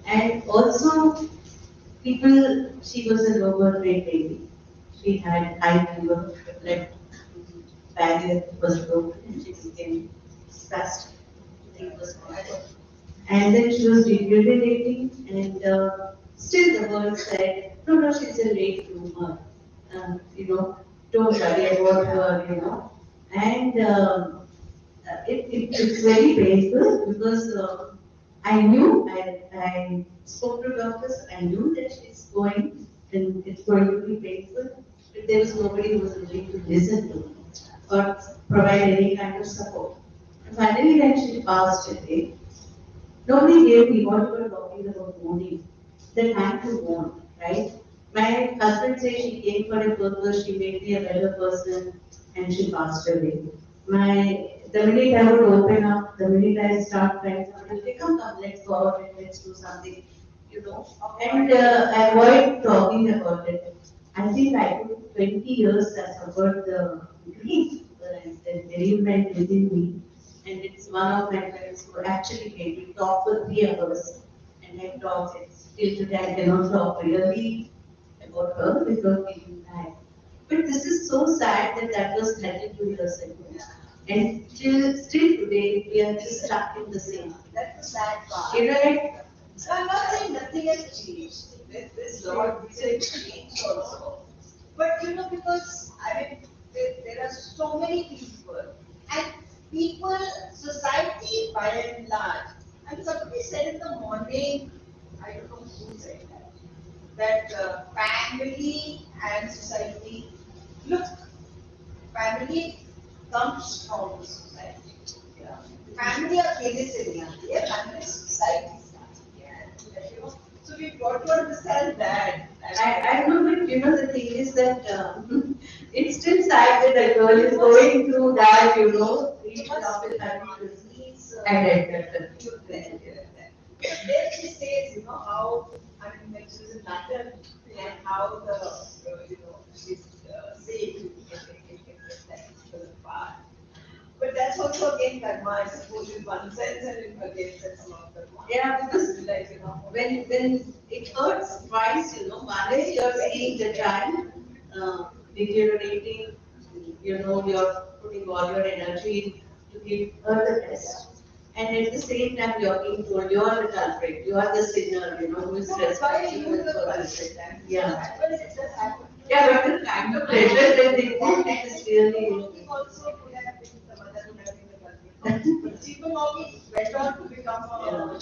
And also, people, she was a lower grade baby. She had high fever, blood barrier was broken, and she became spastic. Thing was bad. And then she was deteriorating, and still the world said, no, she's a late bloomer. You know, don't worry about her, you know. And it's very painful because I knew, I spoke to doctors, I knew that she's going, and it's going to be painful, but there was nobody who was willing to listen to me or provide any kind of support. And finally, when she passed away, nobody gave me what you were talking about mourning, the time to mourn, right? My husband says she came for a purpose, she made me a better person, and she passed away. The minute I would open up, the minute I start crying, somebody will say, come, let's go out and let's do something, you know, and avoid talking about it. I think I took 20 years I suffered the grief, the bereavement within me, and it's one of my friends who actually came to talk for 3 hours, and I talked, till today I cannot talk really about her without feeling bad. But this is so sad that was 32 years ago. And still today, we are just stuck in the same. that's the sad part. You know, like, So I'm not saying nothing has changed. There's a lot which has changed also. But you know, because I mean, there are so many people, and people, society by and large. And somebody said in the morning, I don't know who said that family and society, look, family comes from society. Yeah. Family अकेले से नहीं आती है, family society से आती है. You know, so we've got to understand that. I know, but you know, the thing is that it's still sad that the girl is going through that, you know, You of must the family. please, And it. But then she says, you know, how, I mean, when she was in London, and how the, you know, she's saying that the part. But that's also again karma, I suppose, in one sense, and in again, that's not karma. Yeah, because Like, you know, when it hurts twice, you know, one is you're seeing the child deteriorating, you know, you're putting all your energy to give her the best. And at the same time, you're being told you're the culprit, you are the sinner, you know, who is so that's why you responsible use the for culture. this. Yeah. But it does happen. Yeah, but the kind of pleasure that they get is really. He also could have been the mother could have been the culprit. Stephen Hawking went on to become a.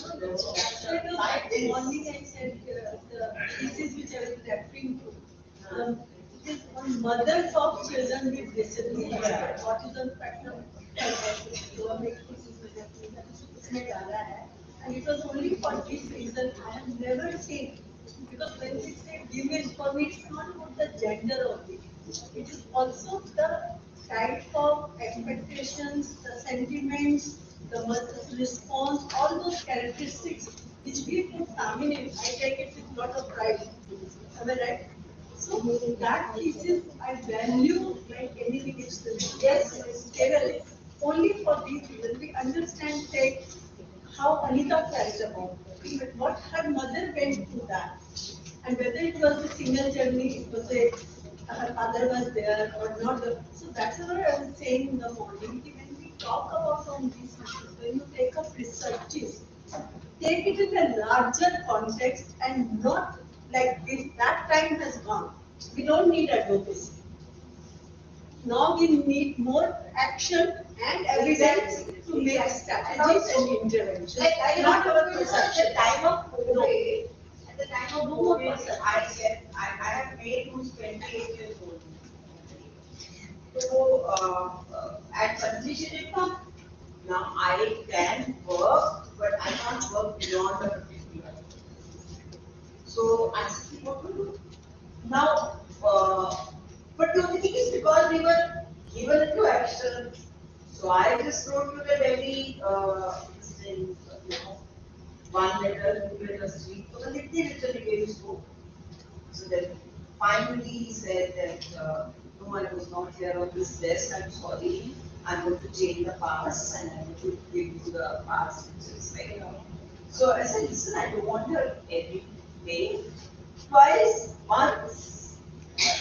The morning I said the thesis which I was referring to. It is on mothers of children with disabilities. Autism spectrum. उसमें डाला है, and it was only for this reason. I have never seen Because when we say image, for me, it's not about the gender only. It is also the type of expectations, the sentiments, the mother's response, all those characteristics which we put feminine, I take it with lot of pride. Am I right? So that thesis I value like anything is the yes, sterile. Only for these reasons we understand say how Anita felt about it, but what her mother went through that. And whether it was a single journey, it was a her father was there or not. So that's what I was saying in the morning. When we talk about on these issues, when you take up researches, take it in a larger context and not like this. That time has gone. We don't need advocacy. Now we need more action and evidence to make strategies and interventions. Like I Not our at the perception. time of COVID, at the time of COVID, I have made who's 28 years old. So, at completion income, now I can work, but I can't work beyond the 50 hours. So I said, what to do? Now, but the only thing is because we were given into action, so I just wrote to the Delhi, one letter, 2 letters, 3, so they literally gave school. So then finally he said that, no, I was not here on this list, I'm sorry, I'm going to change the pass and I'm going to give you the pass, which is like, So I said, listen, I don't want her every day, twice, once,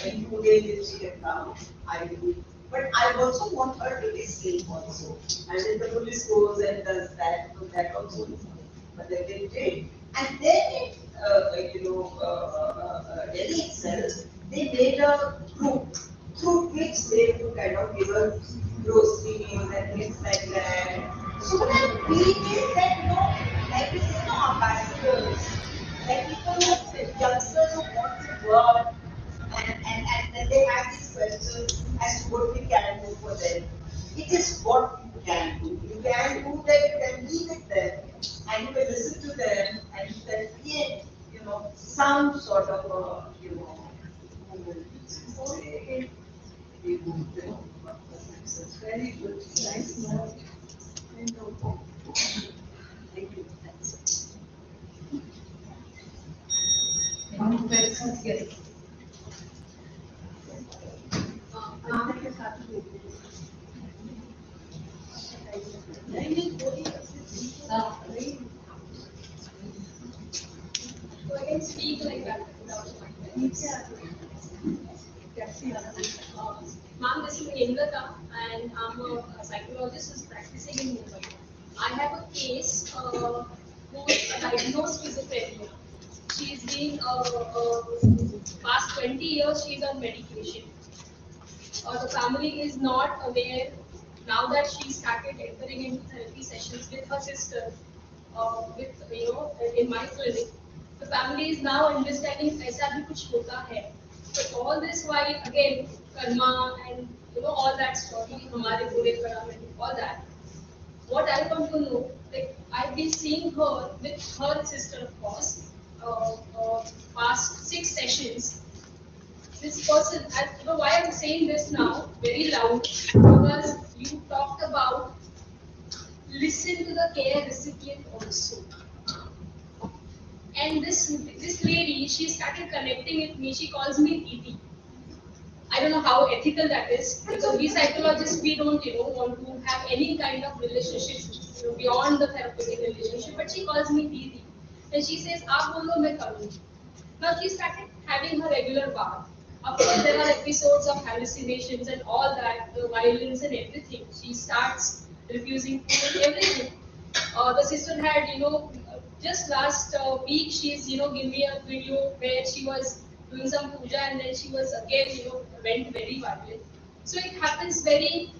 in 2 days if she can come, I will. But I also want her to be safe also. And then the police goes and does that, so that also is. But they did. And then, Delhi itself, they made a group through which they would kind of give us groceries and things like that. So what I feel is that, like this is ambassadors, like people who youngsters who want to work, and then they have these questions as to what we can do for them. It is what you can do. You can do that, you can be with them, and you can listen to them, and you can create, some sort of movement. It's very good. Nice note. Thank you. Yes. So I can speak like that without my Ma'am, this is Indra and I'm a psychologist who's practicing in Mumbai. I have a case who's diagnosed schizophrenia. She's been past 20 years she's on medication. The family is not aware now that she started entering into therapy sessions with her sister, in my clinic. The family is now understanding ऐसा भी कुछ होता है. But all this while again karma and all that story हमारे पूरे pyramid all that. What I want to know, like I've been seeing her with her sister of course, past 6 sessions. This person, why I'm saying this now very loud, because you talked about listen to the care recipient also. And this lady, she started connecting with me. She calls me Didi. I don't know how ethical that is, because we psychologists, we don't want to have any kind of relationship beyond the therapeutic relationship. But she calls me Didi, and she says, "Aap bolo, main karungi." Now she started having her regular bath. Of course, there are episodes of hallucinations and all that, the violence and everything. She starts refusing food and everything. The sister had, just last week, she's, given me a video where she was doing some puja and then she was again, went very violent. So it happens very,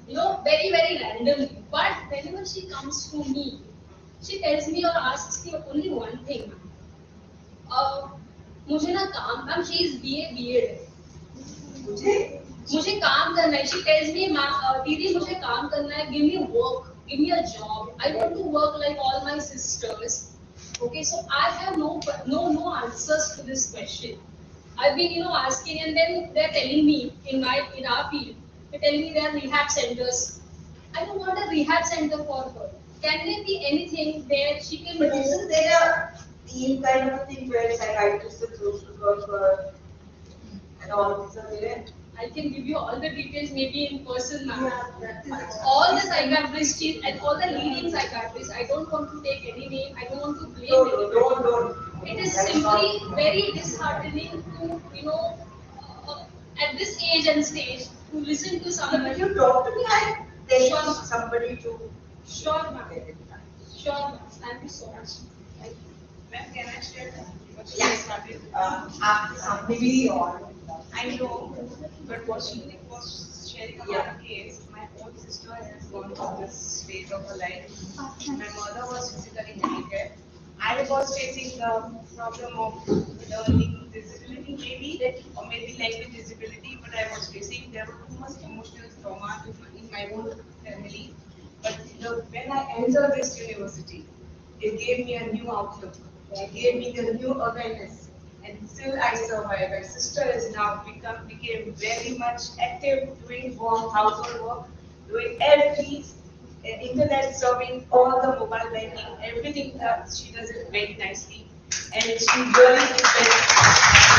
very, very randomly. But whenever she comes to me, she tells me or asks me only one thing. मुझे ना काम ma'am she is BA मुझे काम करना है she tells me दीदी मुझे काम करना है give me work give me a job I want to work like all my sisters Okay, so I have no answers to this question. I've been, asking, and then they're telling me in our field, they're telling me there are rehab centers. I don't want a rehab center for her. Can there be anything where she can But go? isn't there a team kind of thing where psychiatrists are close to her and all of these are there? I can give you all the details maybe in person, ma'am. that is. All the psychiatrists and all the leading psychiatrists, I don't want to take any name, I don't want to blame No, anybody. don't. It is That's simply not- very disheartening to, at this age and stage, to listen to If somebody. you talk to me, I tell somebody to. Sure, ma'am. Sure, ma'am. Thank you so much. Ma'am, can I share what she Yes. started? After somebody or. I know, but what she was sharing about the case, my own sister has gone through this stage of her life. My mother was physically handicapped. I was facing the problem of learning disability, or maybe language disability, but I was facing, there were too much emotional trauma in my own family. But when I entered this university, it gave me a new outlook. It gave me the new awareness. And still I survive. My sister is now became very much active, doing work, household work, doing every internet surfing, all the mobile banking, everything she does it very nicely. And she really is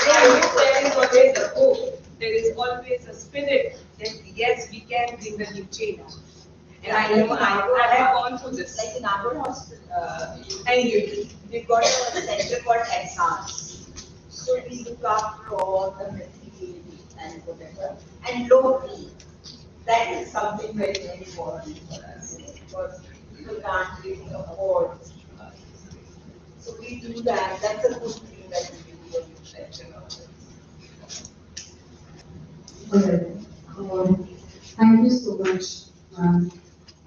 there is always a hope. There is always a spirit that yes, we can bring the new change. And I know I have gone through this. Like in our hospital, And you. we've got a center called exams. So we look after all the material and whatever, and low fee. That is something very, very important for us, because people can't really afford. So we do that, that's a good thing that we do. Okay. Thank you so much, ma'am.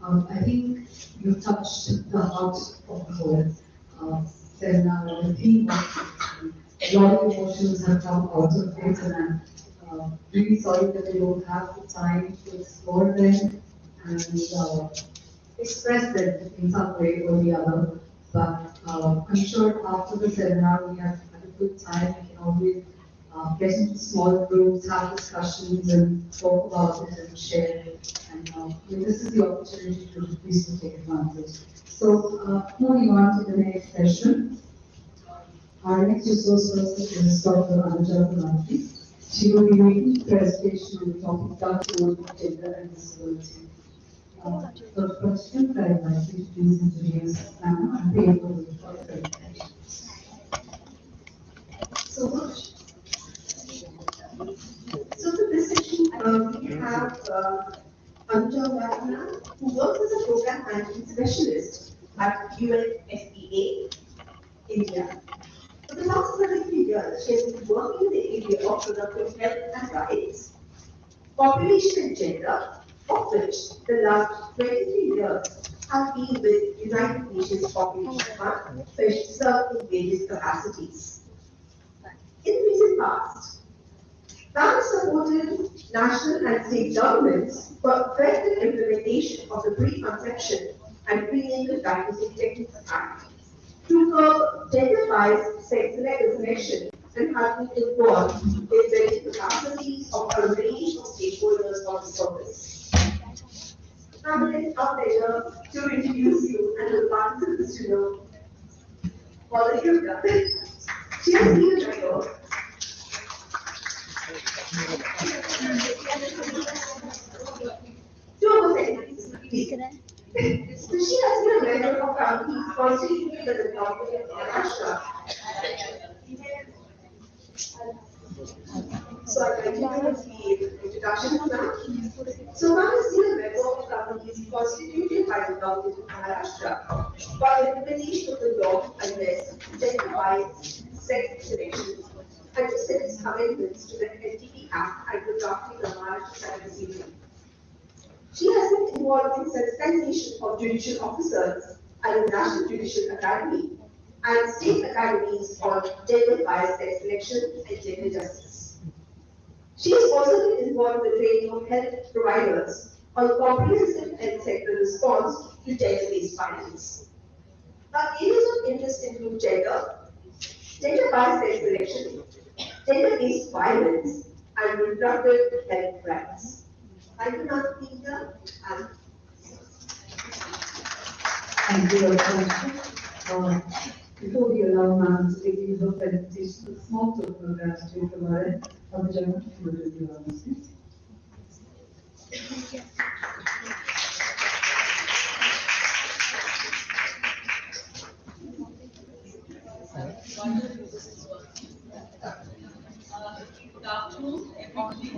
I think you touched the heart of the whole seminar. I think a lot of emotions have come out of it, and I'm really sorry that we don't have the time to explore them and express them in some way or the other. But I'm sure after the seminar, we have had a good time. We can always get into small groups, have discussions, and talk about it and share it. And this is the opportunity to please to take advantage. So moving on to the next session. Our next resource person is Dr. Anuja Kunati. She will be making a presentation on the topic dark gender and disability. The question that I'd like you to please introduce and pay for the presentation. So much. So for this session, we have Anuja Vatna, who works as a program management specialist at UNFPA, India. For the last 33 years, she has been working in the area of reproductive health and rights, population and gender, of which the last 23 years have been with United Nations Population Fund, where she served in various capacities. In the recent past, Bank supported national and state governments for effective implementation of the Preconception and Prenatal Diagnostic Techniques Act to curb gender-biased sex selection and have been involved in building capacities of a range of stakeholders on this purpose. Now it is our pleasure to introduce you and the participants to know Paula Hilda. She has been a driver. So she has been a member of committees constituted by the government of Maharashtra. So I'd like to give the introduction to that. So now has been a member of committees constituted by the government of Maharashtra for the implementation of the law against gender-biased sex selection and to set its amendments to the NTP Act and the drafting of Maharashtra Privacy Bill. She has been involved in sensitization of judicial officers at the National Judicial Academy and state academies on gender-biased sex selection and gender justice. She has also been involved in the training of health providers on comprehensive and sector response to gender-based violence. Now, areas of interest include gender-biased sex selection, gender-based violence, and reproductive health rights. Thank you, Dr. Peter, and Thank you, Dr. Before we allow Madam to begin her presentation, a small token of gratitude from our end of the German Children's University. Good afternoon, everybody.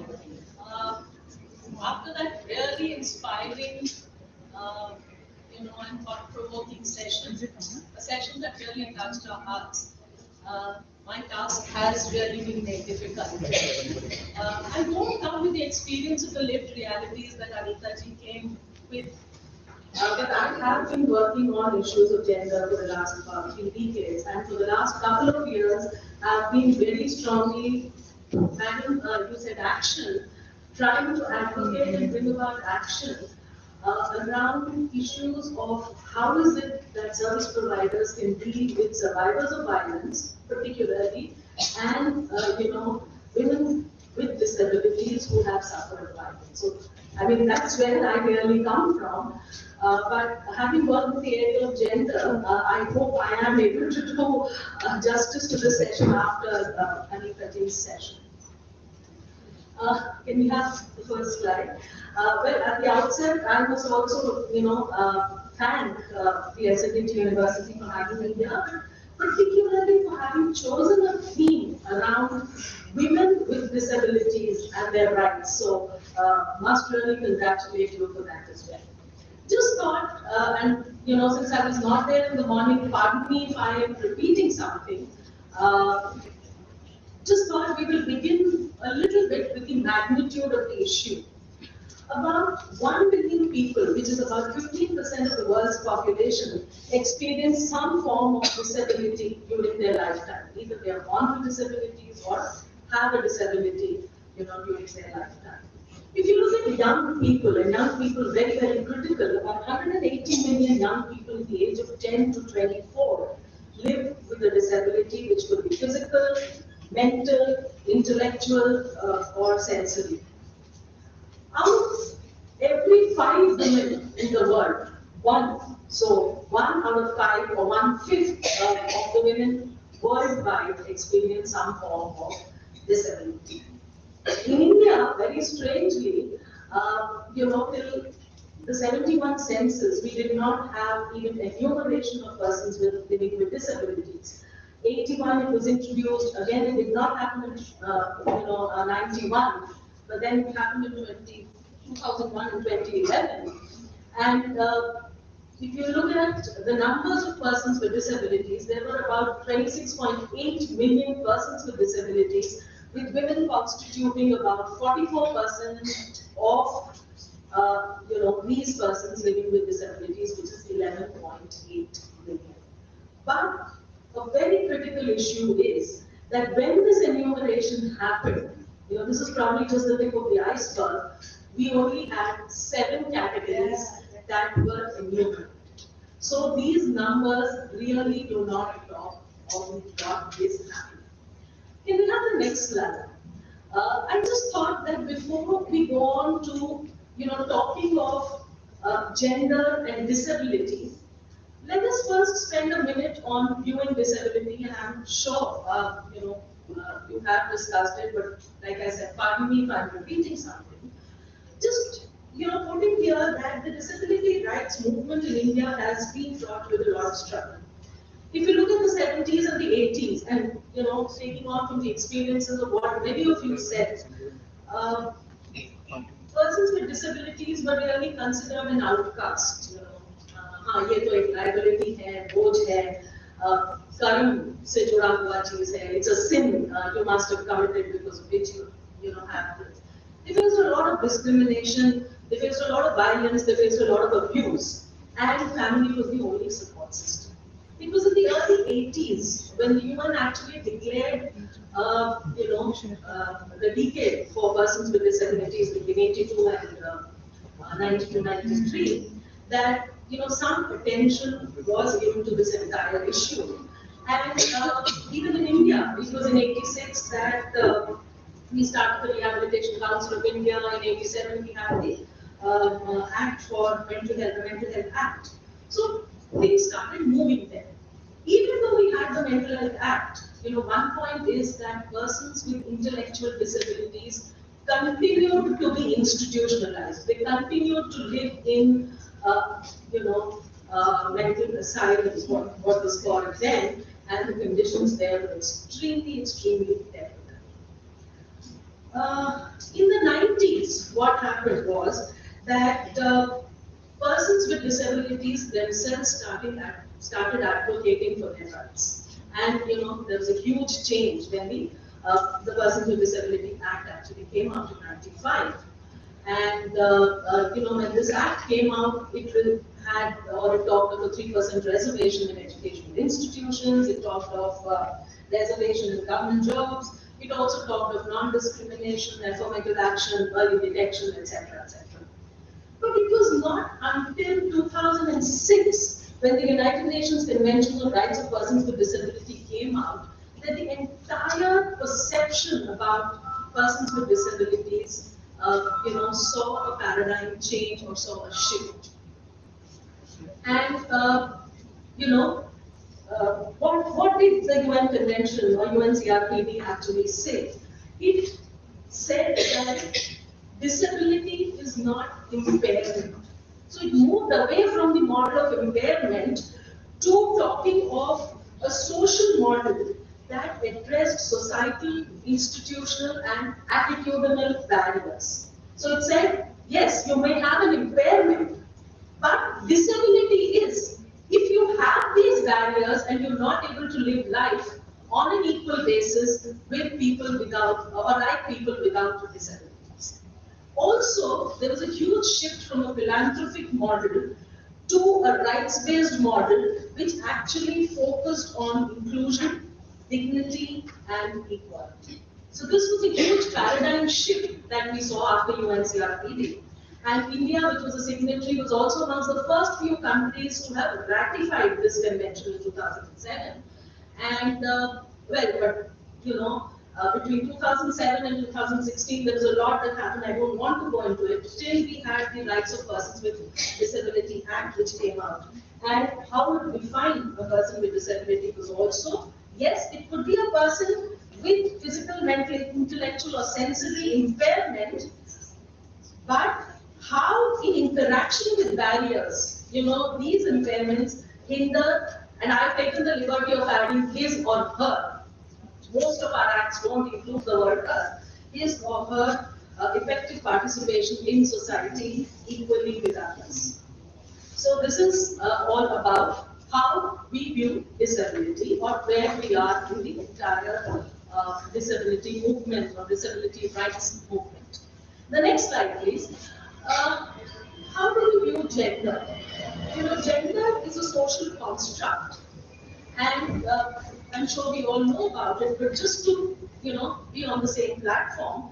After that really inspiring, and thought-provoking session, a session that really touched our hearts, my task has really been made difficult. I won't come with the experience of the lived realities that Anita ji came with. But I have been working on issues of gender for the last about 3 decades, and for the last couple of years, I've been very strongly, Madam, you said action, trying to advocate and bring about action around issues of how is it that service providers can deal with survivors of violence, particularly, and women with disabilities who have suffered violence. So, I mean, that's where I really come from. But having worked with the area of gender, I hope I am able to do justice to the session after Anita ji's session. Can we have the first slide? Well, at the outset, I must also, thank the SNDT University for having me here, particularly for having chosen a theme around women with disabilities and their rights. So, must really congratulate you for that as well. Just thought, and since I was not there in the morning, pardon me if I am repeating something. Just thought we will begin a little bit with the magnitude of the issue. About 1 billion people, which is about 15% of the world's population, experience some form of disability during their lifetime. Either they are born with disabilities or have a disability, during their lifetime. If you look at young people, and young people very, very critical, about 180 million young people in the age of 10 to 24 live with a disability which could be physical, mental, intellectual, or sensory. Out of every 5 women in the world, one out of 5 or 1/5 of the women worldwide experience some form of disability. In India, very strangely, till the 71 census, we did not have even enumeration of persons living with disabilities. 81, it was introduced, again, it did not happen in 91, but then it happened in 2001 and 2011. And if you look at the numbers of persons with disabilities, there were about 26.8 million persons with disabilities, with women constituting about 44% of these persons living with disabilities, which is 11.8 million. But a very critical issue is that when this enumeration happened, this is probably just the tip of the iceberg, we only had 7 categories that were enumerated. So these numbers really do not talk of what is happening. Can we have the next slide? I just thought that before we go on to, talking of gender and disability, let us first spend a minute on viewing disability, and I'm sure, you have discussed it, but like I said, pardon me if I'm repeating something. Just, putting here that the disability rights movement in India has been fraught with a lot of struggle. If you look at the 70s and the 80s, and taking on from the experiences of what many of you said, persons with disabilities were really considered an outcast. ये तो एक liability है, बोझ है, कर्म से जुड़ा हुआ चीज है. It's a sin you must have committed because of which you have this. They faced a lot of discrimination. They faced a lot of violence. They faced a lot of abuse, and family was the only support system. It was in the early 80s when the UN actually declared, the decade for persons with disabilities between 82 and 1993, that some attention was given to this entire issue. And even in India, it was in 86 that we started the Rehabilitation Council of India. In 87, we had the Act for Mental Health, the Mental Health Act. So things started moving there. Even though we had the Mental Health Act, one point is that persons with intellectual disabilities continued to be institutionalized. They continued to live in, mental asylums, what was called then, and the conditions there were extremely, extremely terrible. In the 90s, what happened was that persons with disabilities themselves started advocating for their rights. And there was a huge change when the Persons with Disability Act actually came out in 95. And when this act came out, it talked of a 3% reservation in educational institutions. It talked of reservation in government jobs. It also talked of non-discrimination, affirmative action, early detection, etc., etc. But it was not until 2006, when the United Nations Convention on Rights of Persons with Disability came out, that the entire perception about persons with disabilities, saw a paradigm change or saw a shift. And what did the UN Convention or UNCRPD actually say? It said that disability is not impairment. So it moved away from the model of impairment to talking of a social model that addressed societal, institutional, and attitudinal barriers. So it said, yes, you may have an impairment, but disability is, if you have these barriers and you're not able to live life on an equal basis with people without, or like people without disabilities. Also, there was a huge shift from a philanthropic model to a rights-based model, which actually focused on inclusion, dignity, and equality. So this was a huge paradigm shift that we saw after UNCRPD. And India, which was a signatory, was also amongst the first few countries to have ratified this convention in 2007. And between 2007 and 2016, there was a lot that happened. I don't want to go into it. Still, we had the Rights of Persons with Disability Act, which came out. And how to define a person with disability was also, yes, it could be a person with physical, mental, intellectual, or sensory impairment, but how in interaction with barriers, these impairments hinder, and I've taken the liberty of adding his or her. Most of our acts don't include the word her. His or her effective participation in society equally with others. So this is all about how we view disability or where we are in the entire disability movement or disability rights movement. The next slide, please. How do we view gender? Gender is a social construct, and I'm sure we all know about it, but just to be on the same platform,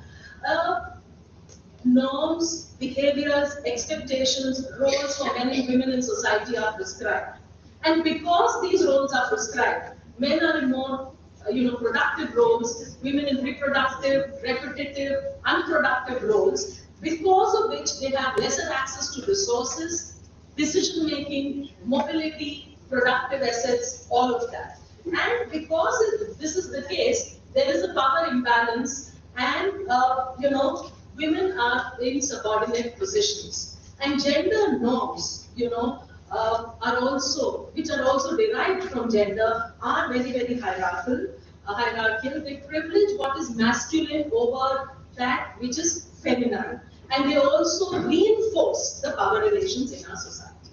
norms, behaviors, expectations, roles for men and women in society are prescribed. And because these roles are prescribed, men are in more productive roles, women in reproductive, repetitive, unproductive roles, because of which they have lesser access to resources, decision making, mobility, productive assets, all of that. And because this is the case, there is a power imbalance, and women are in subordinate positions. And gender norms, are also, which are also derived from gender, are very, very hierarchical. They privilege what is masculine over that which is feminine. And they also reinforce the power relations in our society.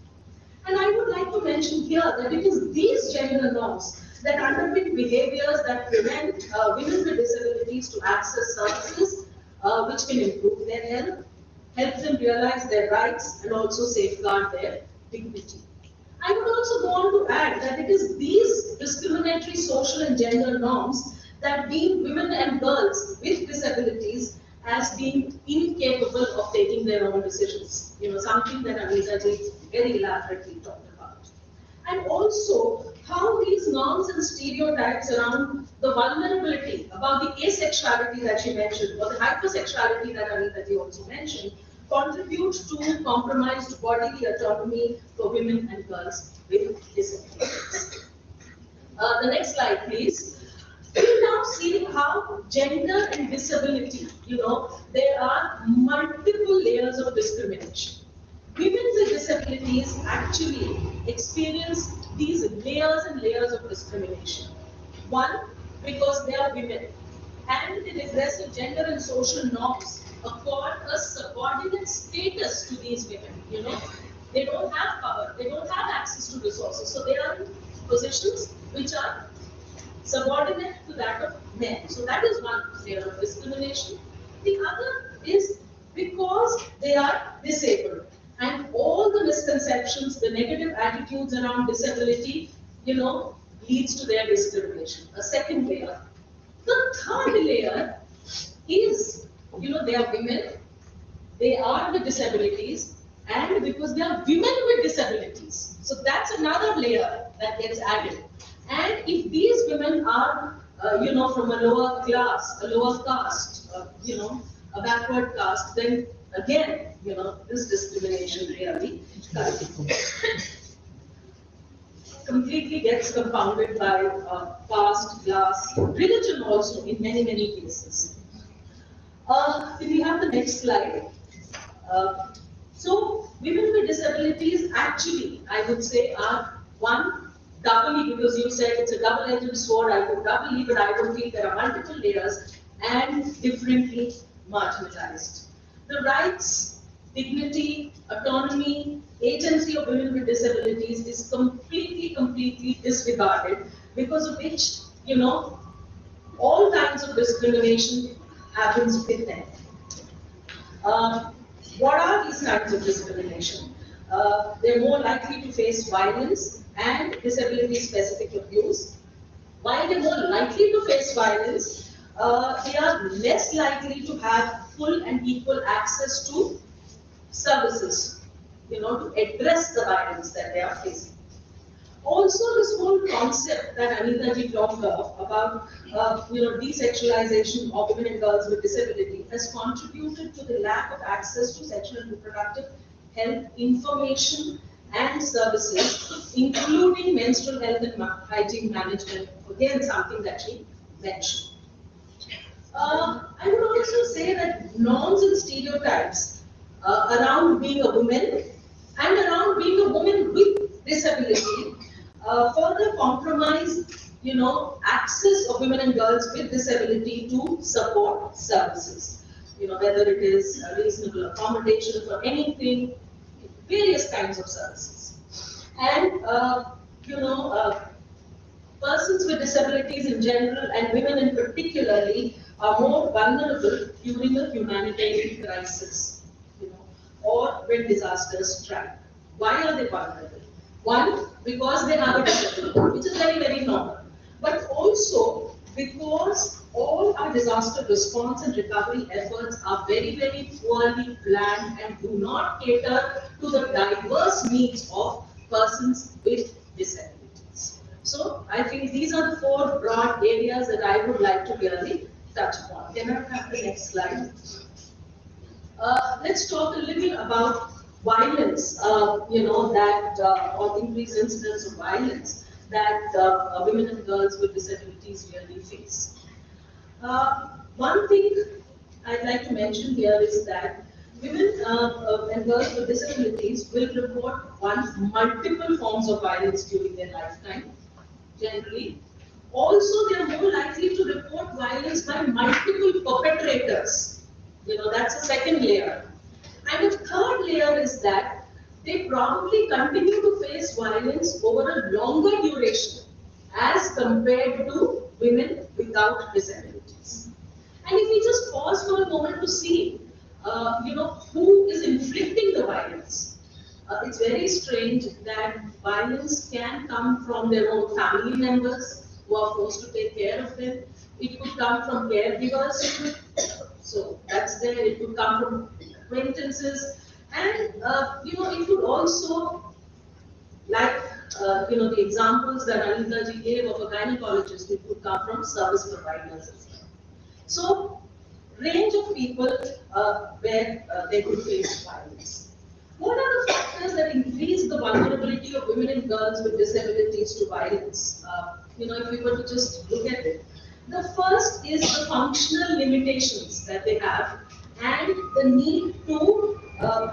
And I would like to mention here that it is these gender norms that underpin behaviors that prevent women with disabilities to access services which can improve their health, help them realize their rights, and also safeguard their dignity. I would also go on to add that it is these discriminatory social and gender norms that deem women and girls with disabilities as being incapable of taking their own decisions. Something that Anita ji very elaborately talked about. And also how these norms and stereotypes around the vulnerability, about the asexuality that she mentioned, or the hypersexuality that Anita ji also mentioned, contribute to compromised bodily autonomy for women and girls with disabilities. The next slide, please. We now see how gender and disability, there are multiple layers of discrimination. Women with disabilities actually experience these layers and layers of discrimination. One, because they are women, and the regressive gender and social norms accord a subordinate status to these women. They don't have power, they don't have access to resources, so they are in positions which are subordinate to that of men. So that is one layer of discrimination. The other is because they are disabled, and all the misconceptions, the negative attitudes around disability, leads to their discrimination. A second layer. The third layer is, they are women, they are with disabilities, and because they are women with disabilities. So that's another layer that gets added. And if these women are, from a lower class, a lower caste, a backward caste, then again, this discrimination really completely gets compounded by caste, class, religion also in many, many cases. If we have the next slide. So women with disabilities actually, I would say, are one, doubly, because you said it's a double-edged sword, I would doubly, but I would feel there are multiple layers and differently marginalized. The rights, dignity, autonomy, agency of women with disabilities is completely disregarded, because of which, all kinds of discrimination happens with them. What are these kinds of discrimination? They're more likely to face violence and disability-specific abuse. While they're more likely to face violence, they are less likely to have full and equal access to services, to address the violence that they are facing. Also, this whole concept that Anita ji talked about, desexualization of women and girls with disability has contributed to the lack of access to sexual and reproductive health information and services, including menstrual health and hygiene management. Again, something that she mentioned. I would also say that norms and stereotypes around being a woman and around being a woman with disability further compromise, access of women and girls with disability to support services. Whether it is a reasonable accommodation for anything, various kinds of services. And, persons with disabilities in general and women in particularly are more vulnerable during a humanitarian crisis, or when disasters strike. Why are they vulnerable? One, because they have a disability, which is very, very normal. But also because all our disaster response and recovery efforts are very, very poorly planned and do not cater to the diverse needs of persons with disabilities. So I think these are the four broad areas that I would like to really touch upon. Can I have the next slide? Let's talk a little about violence, or increased incidence of violence that women and girls with disabilities really face. One thing I'd like to mention here is that women and girls with disabilities will report multiple forms of violence during their lifetime, generally. Also, they are more likely to report violence by multiple perpetrators. That's the second layer. And the third layer is that they probably continue to face violence over a longer duration as compared to women without disabilities. And if we just pause for a moment to see, who is inflicting the violence, it's very strange that violence can come from their own family members who are forced to take care of them. It could come from caregivers. So that's there. It could come from acquaintances, and it could also, like the examples that Anita ji gave of a gynecologist, it could come from service providers as well. So, range of people where they could face violence. What are the factors that increase the vulnerability of women and girls with disabilities to violence? If we were to just look at it, the first is the functional limitations that they have and the need to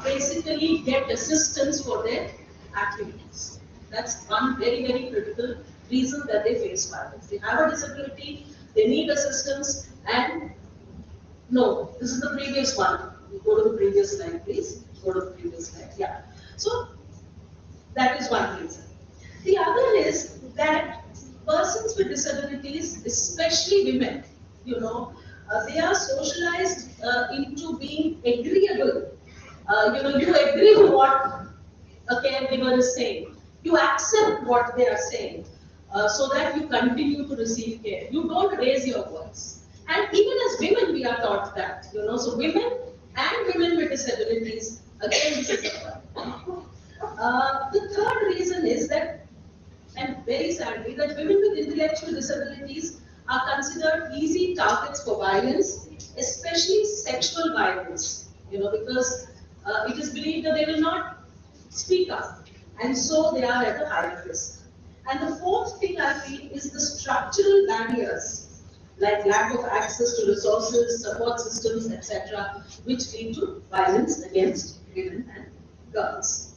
basically get assistance for their activities. That's one very, very critical reason that they face violence. They have a disability, they need assistance, and no, this is the previous one. You go to the previous slide, please. Go to the previous slide. Yeah. So that is one reason. The other is that persons with disabilities, especially women, they are socialized into being agreeable. You agree to what a caregiver is saying. You accept what they are saying so that you continue to receive care. You don't raise your voice. And even as women, we are taught that. So women and women with disabilities, again, this is a problem. The third reason is that, and very sadly, that women with intellectual disabilities are considered easy targets for violence, especially sexual violence, because it is believed that they will not speak up, and so they are at a higher risk. And the fourth thing I feel is the structural barriers, like lack of access to resources, support systems, etc., which lead to violence against women and girls.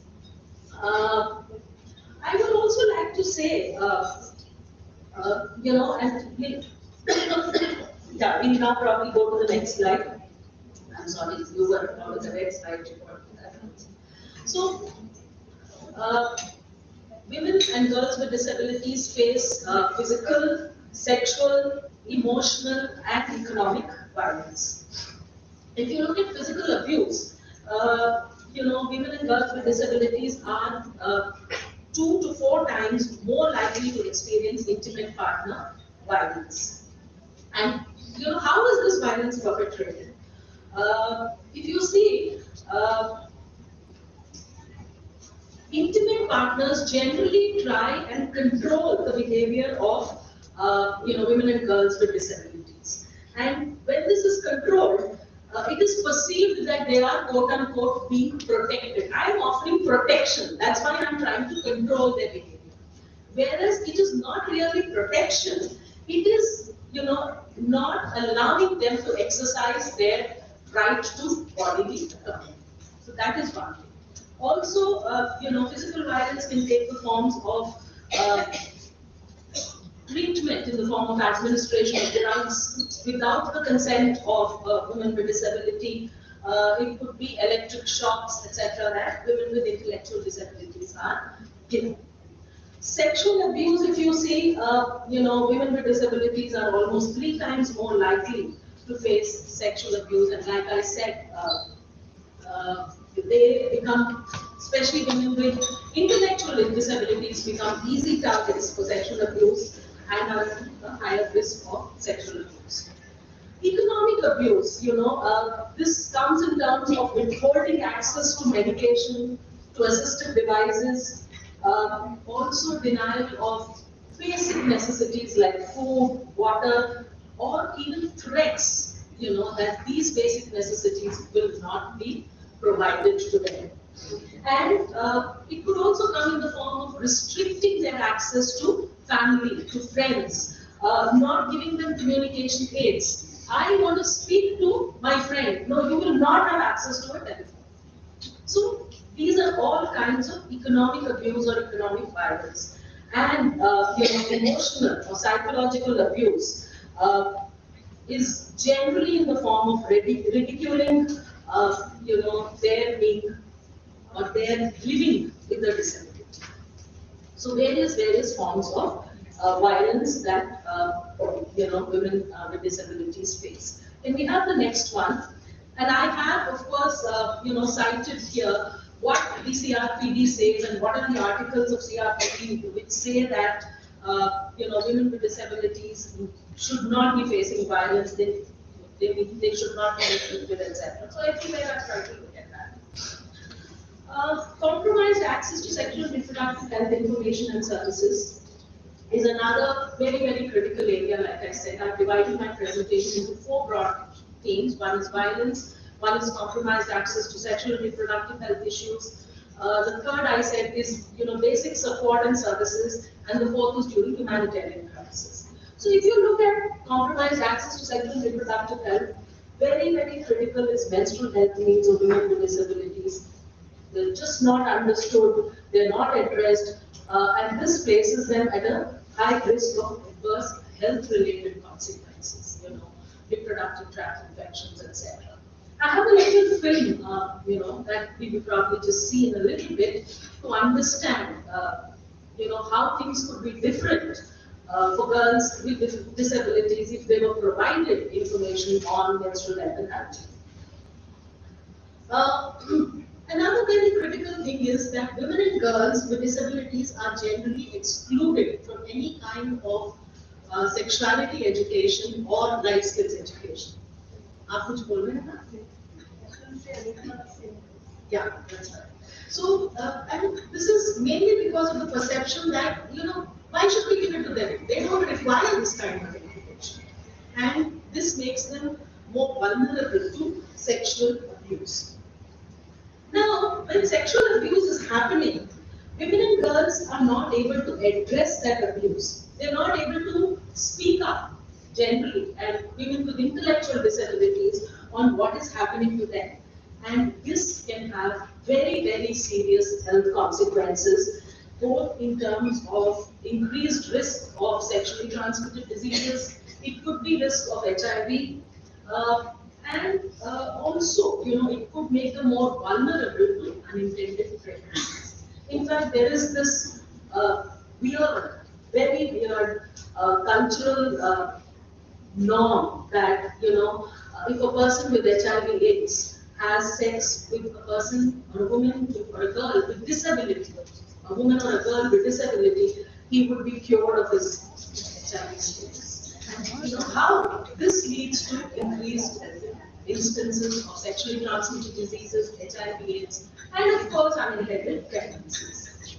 I would also like to say, and we'll now probably go to the next slide. I'm sorry, you were on the next slide. So, women and girls with disabilities face physical, sexual, emotional, and economic violence. If you look at physical abuse, women and girls with disabilities are 2 to 4 times more likely to experience intimate partner violence. And how is this violence perpetrated? If you see, intimate partners generally try and control the behavior of women and girls with disabilities. And when this is controlled, it is perceived that they are quote unquote being protected. I am offering protection. That's why I'm trying to control their behavior. Whereas it is not really protection, it is not allowing them to exercise their right to bodily autonomy. So that is one thing. Also, physical violence can take the forms of treatment in the form of administration of drugs without the consent of women with disability. It could be electric shocks, etc., that women with intellectual disabilities are given. Sexual abuse, if you see, women with disabilities are almost 3 times more likely to face sexual abuse, and like I said, they become, especially women with intellectual disabilities, become easy targets for sexual abuse and are at a higher risk of sexual abuse. Economic abuse, this comes in terms of withholding access to medication, to assistive devices, also denial of basic necessities like food, water, or even threats, that these basic necessities will not be provided to them. And it could also come in the form of restricting their access to family, to friends, not giving them communication aids. I want to speak to my friend. No, you will not have access to a telephone. So these are all kinds of economic abuse or economic violence. And emotional or psychological abuse is generally in the form of ridiculing, their being or their living with the disability. So various forms of violence that women with disabilities face. Then we have the next one, and I have, of course, cited here what the CRPD says and what are the articles of CRPD which say that women with disabilities should not be facing violence. They they should not be lived with, etc. So everywhere I try to look at that. Compromised access to sexual and reproductive health information and services is another very critical area. Like I said, I've divided my presentation into 4 broad themes. One is violence, one is compromised access to sexual and reproductive health issues. The third I said is, basic support and services, and the fourth is during humanitarian crisis. So if you look at compromised access to sexual and reproductive health, very critical is menstrual health needs of women with disabilities. They're just not understood, they're not addressed, and this places them at a high risk of adverse health-related consequences, reproductive tract infections, etc. I have a little film, that we will probably just see in a little bit to understand, how things could be different for girls with disabilities if they were provided information on menstrual health and hygiene. Another very critical thing is that women and girls with disabilities are generally excluded from any kind of sexuality education or life skills education. आप कुछ बोल रहे हैं ना? Yeah, that's right. So, and this is mainly because of the perception that, why should we give it to them? They don't require this kind of education. And this makes them more vulnerable to sexual abuse. Now, when sexual abuse is happening, women and girls are not able to address that abuse. They're not able to speak up generally, and women with intellectual disabilities on what is happening to them. And this can have very serious health consequences, both in terms of increased risk of sexually transmitted diseases. It could be risk of HIV, and also, it could make them more vulnerable to unintended pregnancies. In fact, there is this very weird cultural norm that, if a person with HIV/AIDS has sex with a person or a woman or a girl with disability, a woman or a girl with disability, he would be cured of his HIV/AIDS. And how this leads to increased instances of sexually transmitted diseases, HIV/AIDS, and of course unintended pregnancies.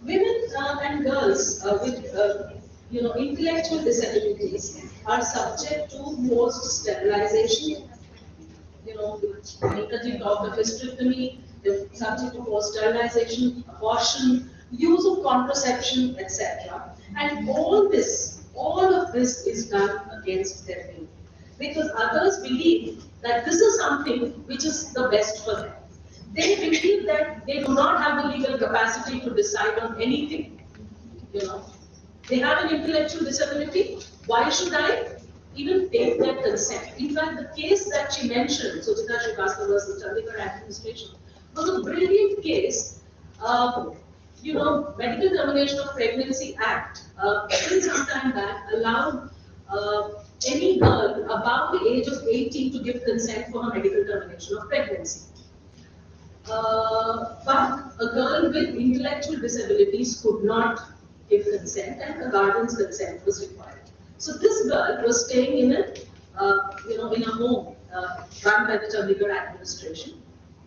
Women and girls with intellectual disabilities are subject to forced sterilization. Neetaji talked of hysterectomy, they're subject to forced sterilization, abortion, use of contraception, etc. And all of this is done against their will, because others believe that this is something which is the best for them. They believe that they do not have the legal capacity to decide on anything. They have an intellectual disability. Why should I even take their consent? In fact, the case that she mentioned, Suchita Srivastava versus Chandigarh administration, was a brilliant case. Medical Termination of Pregnancy Act, some time back, allowed any girl above the age of 18 to give consent for her medical termination of pregnancy. But a girl with intellectual disabilities could not give consent, and the guardian's consent was required. So this girl was staying in a home run by the Chandigarh administration.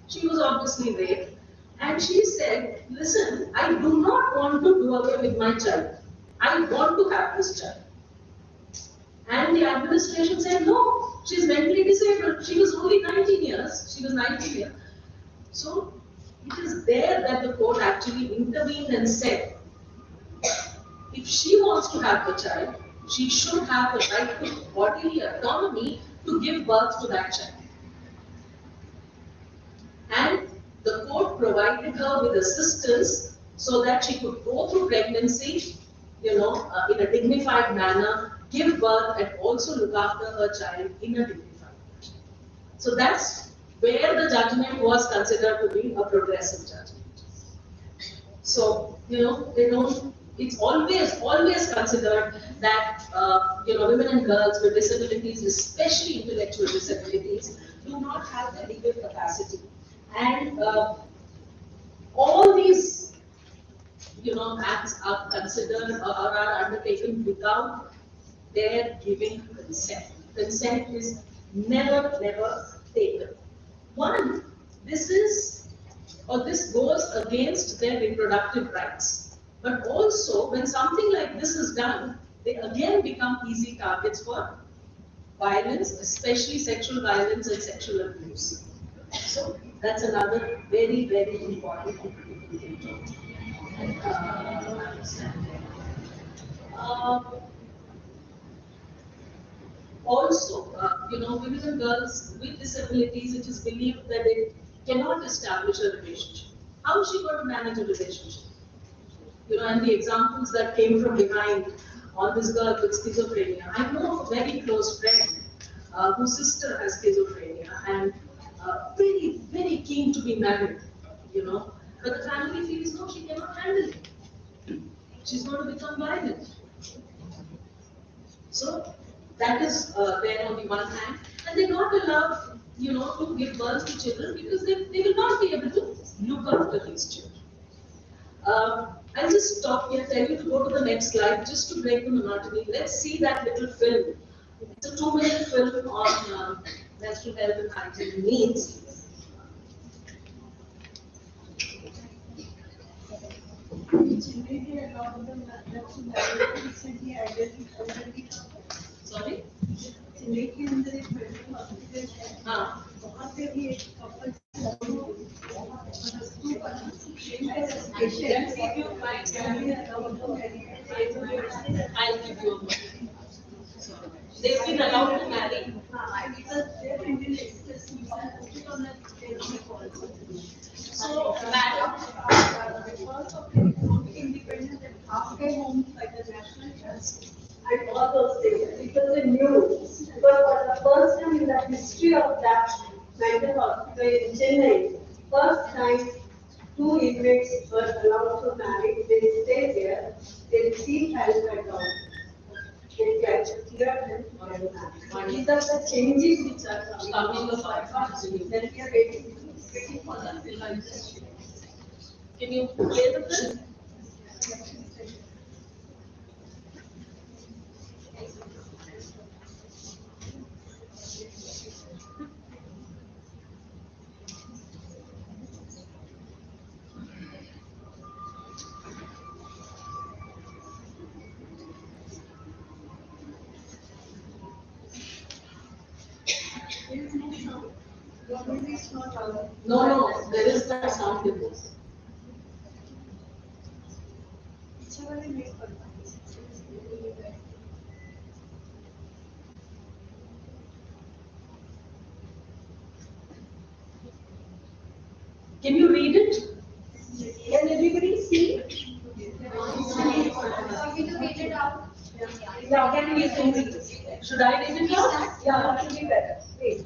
She was obviously raped, and she said, "Listen, I do not want to do away with my child. I want to have this child." And the administration said, "No, she's mentally disabled. She was only 19 years. She was 19 years." So it is there that the court actually intervened and said, if she wants to have the child, she should have the right to bodily autonomy to give birth to that child. And the court provided her with assistance so that she could go through pregnancy, in a dignified manner, give birth, and also look after her child in a dignified manner. So that's where the judgment was considered to be a progressive judgment. So, it's always considered that, women and girls with disabilities, especially intellectual disabilities, do not have the legal capacity. And all these, acts are considered or are undertaken without their giving consent. Consent is never, never taken. One, this goes against their reproductive rights. But also, when something like this is done, they again become easy targets for violence, especially sexual violence and sexual abuse. So that's another very, very important thing. Also, women and girls with disabilities, it is believed that they cannot establish a relationship. How is she going to manage a relationship? And the examples that came from behind on this girl with schizophrenia. I know of a very close friend whose sister has schizophrenia and very, very keen to be married, But the family feels, no, she cannot handle it. She's going to become violent. So that is there on the one hand. And they're not allowed, to give birth to children because they will not be able to look after these children. I'll just stop here, tell you to go to the next slide just to break the monotony. Let's see that little film. It's a 2-minute film on menstrual health and hygiene needs. Sorry? I'll give you a moment. They've been allowed to marry. So, madam, because of independence and halfway homes like the National Trust and all those things, because they knew. But for the first time in the history of that mental hospital in Chennai, first time 2 inmates were allowed to marry. They stay there, they receive help at all. They get clear help. These are the changes which are coming of our country. Then we are waiting for that. Can you play the film? No, there is no sound in this. Can you read it? Can everybody see? Read it out. Yeah, can we read it? Should I read it out? Yeah, that should be better. Wait.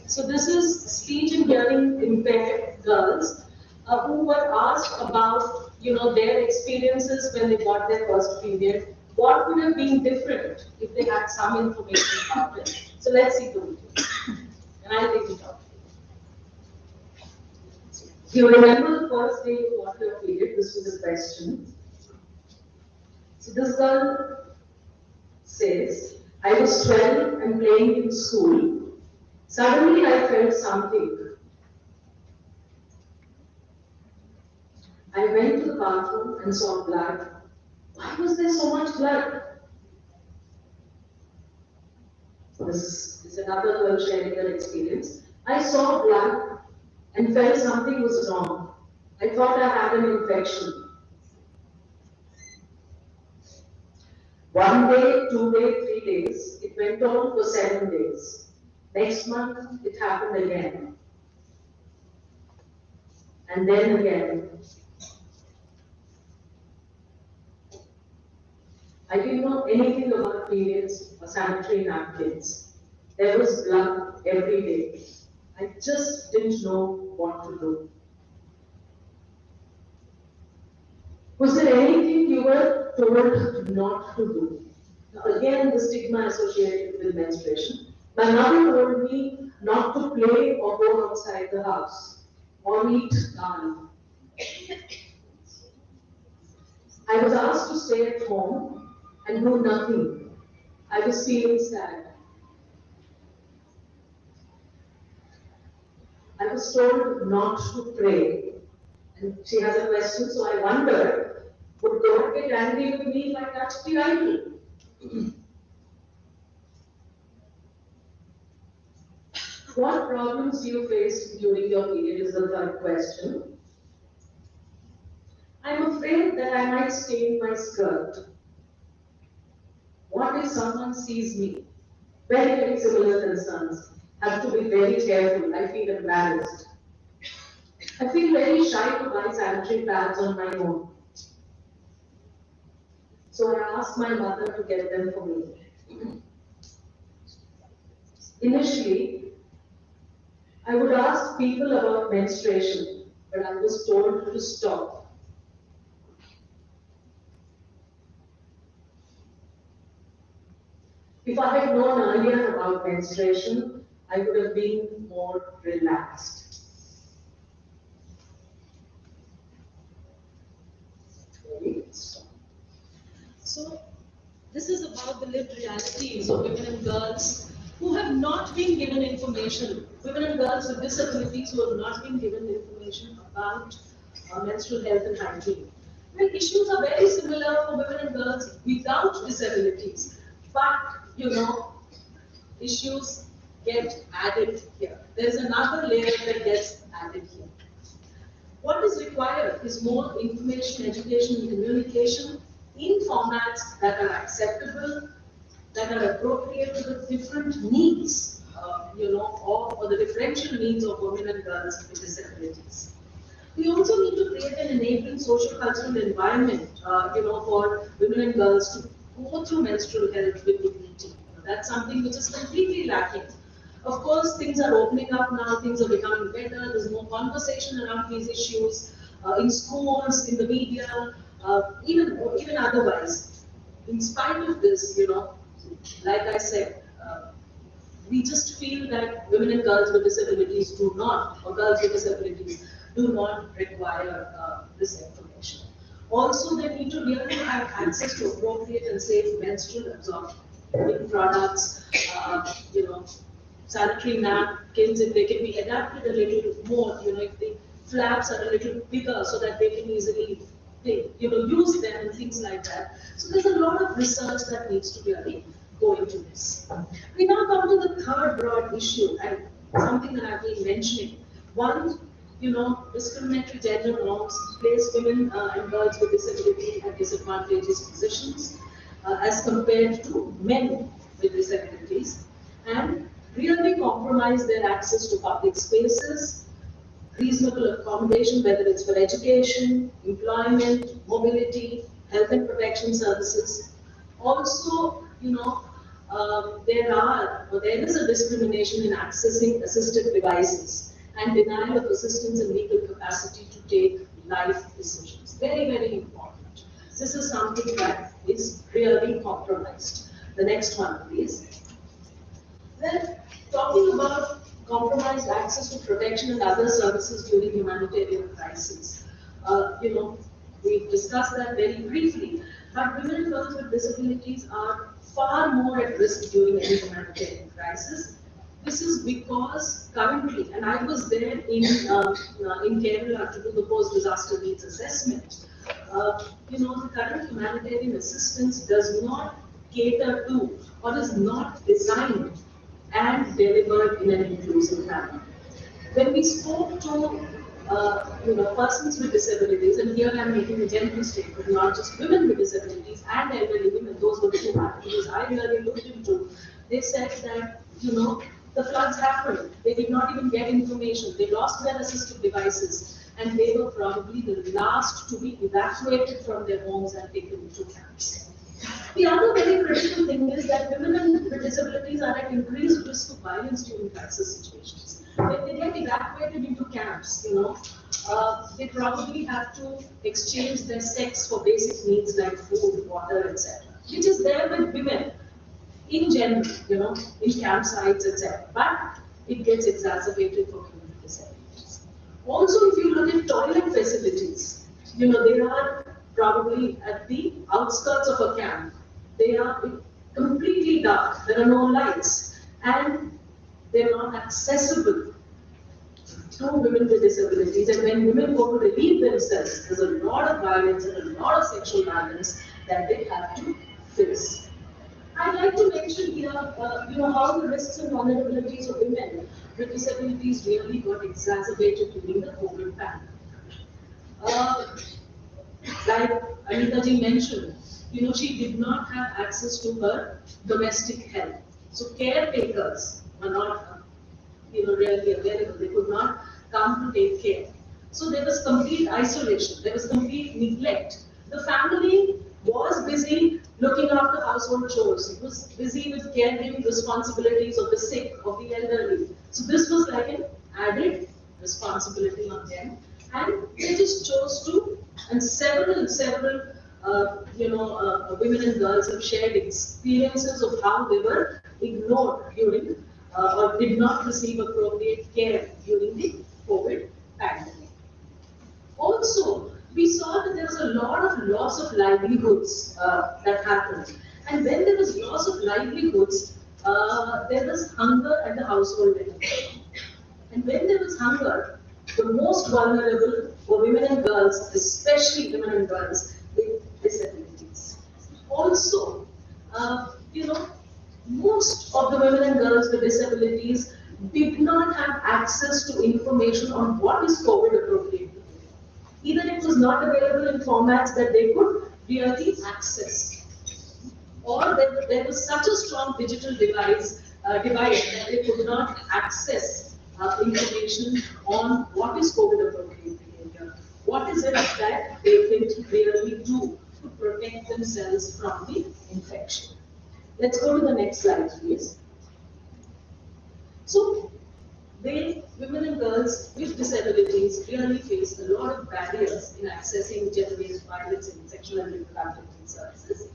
So this is speech and hearing impaired girls who were asked about, their experiences when they got their first period. What would have been different if they had some information about it? So let's see the video. And I'll take it out. You remember the first day you got your period? This was a question. So this girl says, I was 12 and playing in school. Suddenly I felt something. I went to the bathroom and saw blood. Why was there so much blood? This is another girl sharing her experience. I saw blood and felt something was wrong. I thought I had an infection. 1 day, 2 days, 3 days. It went on for 7 days. Next month, it happened again. And then again. I didn't know anything about periods or sanitary napkins. There was blood every day. I just didn't know what to do. Was there anything you were told not to do? Again, the stigma associated with menstruation. My mother told me not to play or go outside the house. or eat naan. I was asked to stay at home and do nothing. I was feeling sad. I was told not to pray. And she has a question, so I wondered, would God get angry with me if I touched the idol? What problems do you face during your period is the third question. I'm afraid that I might stain my skirt. What if someone sees me? Very, very similar concerns. Have to be very careful. I feel embarrassed. I feel very shy to buy sanitary pads on my own. So I asked my mother to get them for me. Initially, I would ask people about menstruation, but I was told to stop. If I had known earlier about menstruation, I would have been more relaxed. So, this is about the lived realities of women and girls who have not been given information, women and girls with disabilities who have not been given information about menstrual health and hygiene. Well, issues are very similar for women and girls without disabilities, but issues get added here. There's another layer that gets added here. What is required is more information, education, and communication in formats that are acceptable, that are appropriate to the different needs, or the differential needs of women and girls with disabilities. We also need to create an enabling social cultural environment, for women and girls to go through menstrual health with dignity. That's something which is completely lacking. Of course, things are opening up now, things are becoming better, there's more conversation around these issues, in schools, in the media, even otherwise. In spite of this, like I said, we just feel that women and girls with disabilities do not, or girls with disabilities do not require this information. Also, they need to really have access to appropriate and safe menstrual absorption products, sanitary napkins, if they can be adapted a little more, if the flaps are a little bigger so that they can easily, use them and things like that. So there's a lot of research that needs to really go into this. We now come to the third broad issue, and something that I've been mentioning. One, discriminatory gender norms place women and girls with disability at disadvantageous positions as compared to men with disabilities, and really compromise their access to public spaces, reasonable accommodation, whether it's for education, employment, mobility, health and protection services. Also, there is a discrimination in accessing assistive devices and denial of assistance and legal capacity to take life decisions. Very, very important. This is something that is really compromised. The next one, please. Well, talking about compromised access to protection and other services during humanitarian crises. We've discussed that very briefly, but women and girls with disabilities are far more at risk during any humanitarian crisis. This is because currently, and I was there in Kerala to do the post-disaster needs assessment. The current humanitarian assistance does not cater to or is not designed and delivered in an inclusive manner. When we spoke to persons with disabilities, and here I'm making a general statement, not just women with disabilities and elderly women, those were the two categories I really looked into. They said that, the floods happened, they did not even get information, they lost their assistive devices, and they were probably the last to be evacuated from their homes and taken into camps. The other very critical thing is that women with disabilities are at increased risk of violence during crisis situations. When they get evacuated into camps, they probably have to exchange their sex for basic needs like food, water, etc., which is there with women in general, in campsites, etc. But it gets exacerbated for women with disabilities. Also, if you look at toilet facilities, they are probably at the outskirts of a camp. They are completely dark, there are no lights, and they're not accessible to women with disabilities. And when women go to relieve themselves, there's a lot of violence and a lot of sexual violence that they have to face. I'd like to mention here, how the risks and vulnerabilities of women with disabilities really got exacerbated during the COVID pandemic. Like Anita ji mentioned, she did not have access to her domestic help. So caretakers were not, really available. They could not come to take care. So there was complete isolation. There was complete neglect. The family was busy looking after household chores. It was busy with caregiving responsibilities of the sick, of the elderly. So this was like an added responsibility on them. And they just chose to, and several women and girls have shared experiences of how they were ignored during or did not receive appropriate care during the COVID pandemic. Also, we saw that there was a lot of loss of livelihoods that happened. And when there was loss of livelihoods, there was hunger at the household level. And when there was hunger, the most vulnerable were women and girls, especially women and girls with disabilities. Also, most of the women and girls with disabilities did not have access to information on what is COVID appropriate. Either it was not available in formats that they could really access, or there was such a strong digital divide that they could not access information on what is COVID appropriate behavior. What is it that they can really do to protect themselves from the infection? Let's go to the next slide, please. So, women and girls with disabilities really face a lot of barriers in accessing gender-based violence and sexual and reproductive health services.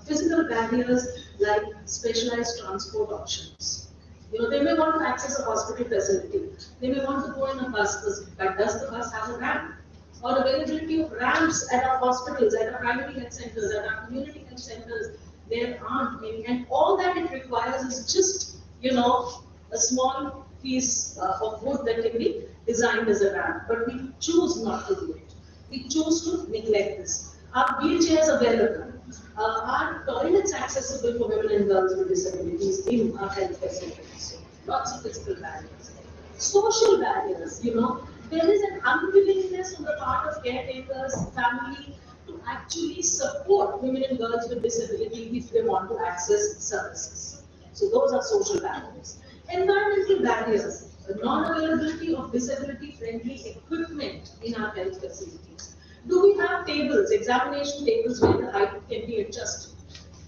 Physical barriers like specialized transport options. They may want to access a hospital facility. They may want to go in a bus, but does the bus have a ramp? Or availability of ramps at our hospitals, at our primary health centers, at our community health centers, there aren't many. And all that it requires is just, a small piece of wood that can be designed as a ramp. But we choose not to do it. We choose to neglect this. Our wheelchairs available. Are toilets accessible for women and girls with disabilities in our health facilities? Lots of physical barriers. Social barriers, there is an unwillingness on the part of caretakers, family, to actually support women and girls with disabilities if they want to access services. So those are social barriers. Environmental barriers, the non-availability of disability-friendly equipment in our health facilities. Do we have tables, examination tables where the height can be adjusted?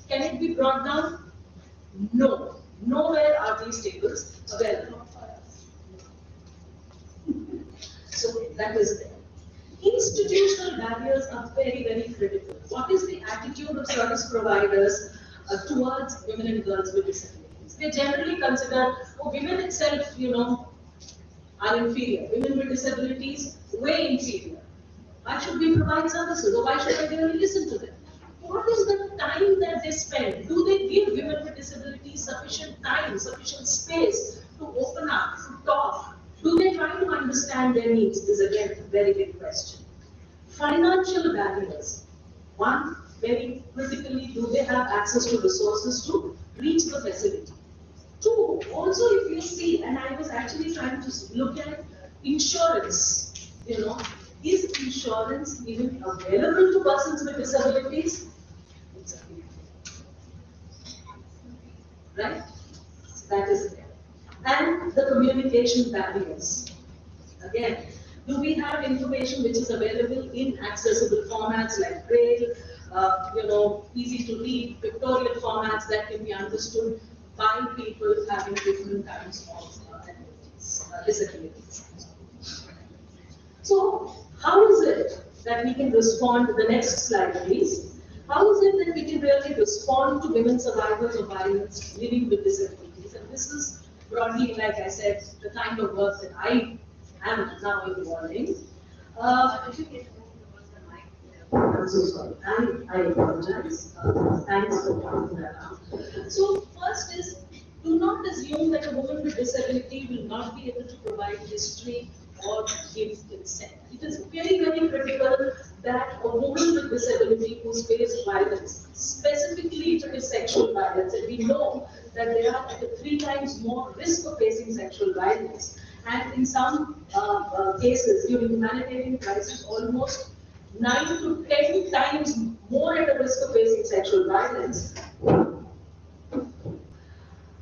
Can it be brought down? No. Nowhere are these tables available. So that is there. Institutional barriers are very, very critical. What is the attitude of service providers towards women and girls with disabilities? They generally consider, women itself, are inferior. Women with disabilities, way inferior. Why should we provide services? Or why should I really listen to them? What is the time that they spend? Do they give women with disabilities sufficient time, sufficient space to open up, to talk? Do they try to understand their needs? Is again a very big question. Financial barriers. One, very critically, do they have access to resources to reach the facility? Two, also if you see, and I was actually trying to look at insurance, is insurance even available to persons with disabilities? It's a big thing. Right? So that is there. And the communication barriers. Again, do we have information which is available in accessible formats like Braille, easy to read, pictorial formats that can be understood by people having different kinds of disabilities? So, how is it that we can respond? The next slide, please. How is it that we can really respond to women survivors of violence living with disabilities? And this is broadly, like I said, the kind of work that I am now involving. I'm so sorry, and I apologize. Thanks for pointing that out. So first is, do not assume that a woman with disability will not be able to provide history or give consent. It is very, very critical that a woman with disability who's faced violence, specifically if it is sexual violence, and we know that they are at a 3 times more risk of facing sexual violence, and in some cases during humanitarian crisis, almost 9 to 10 times more at a risk of facing sexual violence.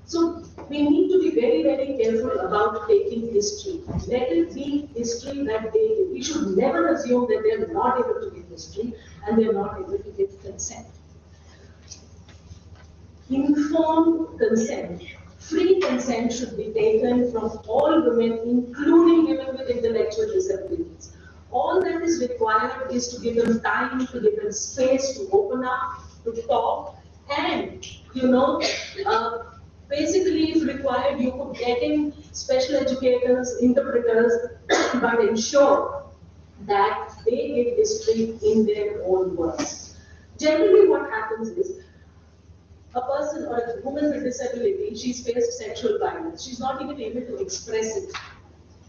So we need to be very, very careful about taking history. Let it be history that they give. We should never assume that they're not able to give history and they're not able to give consent. Informed consent. Free consent should be taken from all women, including women with intellectual disabilities. All that is required is to give them time, to give them space to open up, to talk, and, basically, if required, you could get in special educators, interpreters, but ensure that they give history in their own words. Generally, what happens is, a person or a woman with disability, she's faced sexual violence. She's not even able to express it.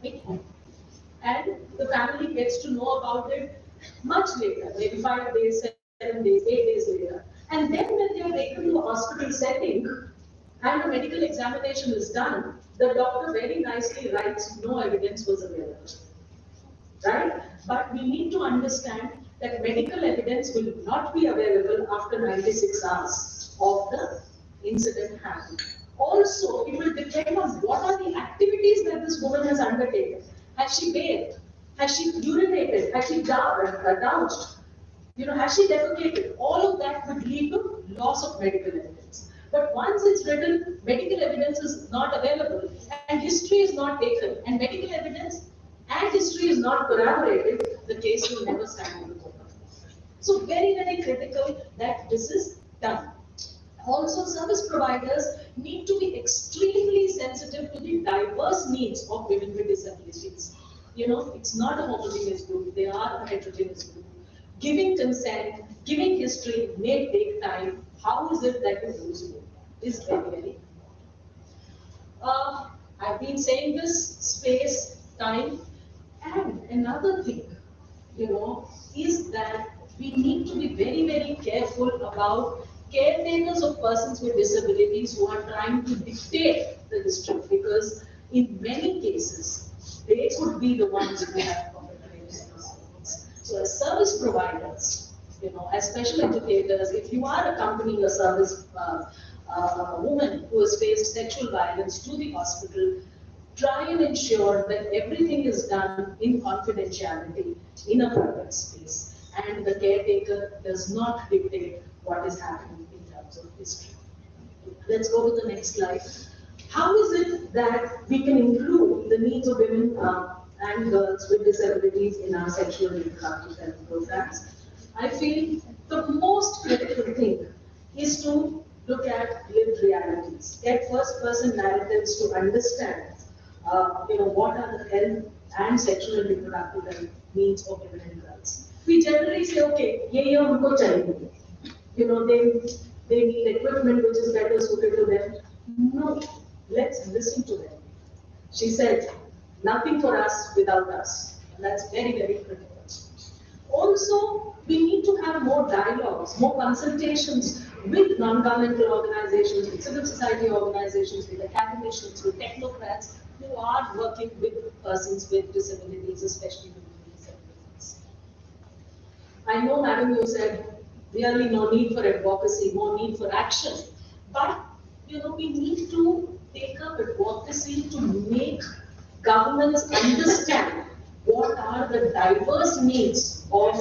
Right? And the family gets to know about it much later, maybe 5 days, 7 days, 8 days later. And then when they are taken to a hospital setting and a medical examination is done, the doctor very nicely writes no evidence was available. Right? But we need to understand that medical evidence will not be available after 96 hours of the incident happening. Also, it will depend on what are the activities that this woman has undertaken. Has she bathed? Has she urinated? Has she doused? Has she defecated? All of that would lead to loss of medical evidence. But once it's written, medical evidence is not available and history is not taken, and medical evidence and history is not corroborated, the case will never stand in the court. So very, very critical that this is done. Also, service providers need to be extremely sensitive to the diverse needs of women with disabilities. It's not a homogeneous group, they are a heterogeneous group. Giving consent, giving history may take time. How is it that you use it? Is very, very. I've been saying this, space, time, and another thing, is that we need to be very, very careful about caretakers of persons with disabilities who are trying to dictate the district, because in many cases, they could be the ones who have committed disabilities. So as service providers, as special educators, if you are accompanying a service woman who has faced sexual violence to the hospital, try and ensure that everything is done in confidentiality in a private space, and the caretaker does not dictate what is happening in terms of history. Let's go to the next slide. How is it that we can include the needs of women and girls with disabilities in our sexual and reproductive health programs? I feel the most critical thing is to look at lived realities, get first-person narratives to understand, what are the health and sexual and reproductive health needs of women and girls. We generally say, okay, ye unko chahiye. They need equipment which is better suited to them. No, let's listen to them. She said, nothing for us without us. And that's very, very critical. Also, we need to have more dialogues, more consultations with non-governmental organizations, with civil society organizations, with academicians, with technocrats who are working with persons with disabilities, especially with disabilities. I know, Madam, you said really no need for advocacy, more need for action. But, we need to take up advocacy to make governments understand what are the diverse needs of,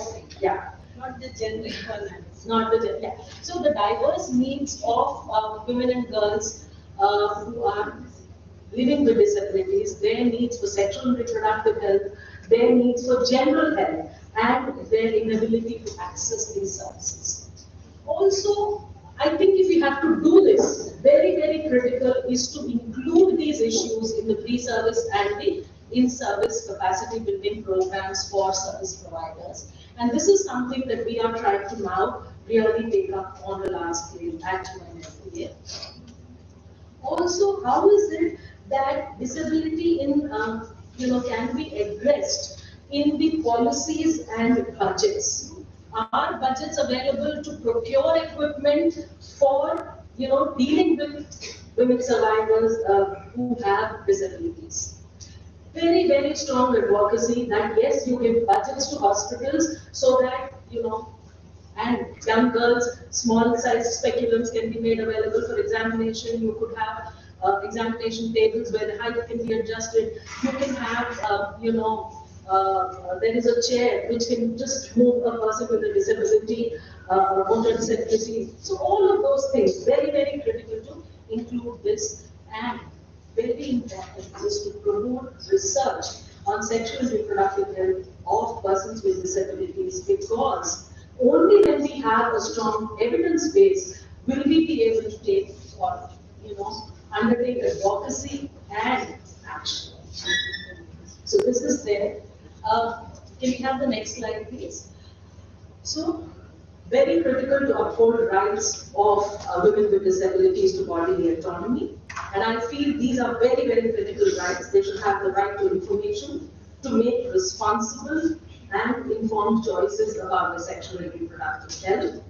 Not the generic one. not the, So the diverse needs of women and girls who are living with disabilities, their needs for sexual and reproductive health, their needs for general health, and their inability to access these services. Also, I think if we have to do this, very, very critical is to include these issues in the pre-service and the in-service capacity building programs for service providers. And this is something that we are trying to now really take up on a large scale at UNFPA. Also, how is it that disability can be addressed in the policies and budgets? Are budgets available to procure equipment for dealing with women survivors who have disabilities? Very, very strong advocacy that yes, you give budgets to hospitals so that and young girls, small size speculums can be made available for examination. You could have examination tables where the height can be adjusted. You can have, there is a chair which can just move a person with a disability, motor disability. So all of those things, very, very critical to include this, and very important is to promote research on sexual and reproductive health of persons with disabilities, because only when we have a strong evidence base will we be able to take or undertake advocacy and action. So this is there. Can we have the next slide, please? So very critical to uphold rights of women with disabilities to bodily autonomy. And I feel these are very, very critical rights. They should have the right to information, to make responsible and informed choices about their sexual and reproductive health.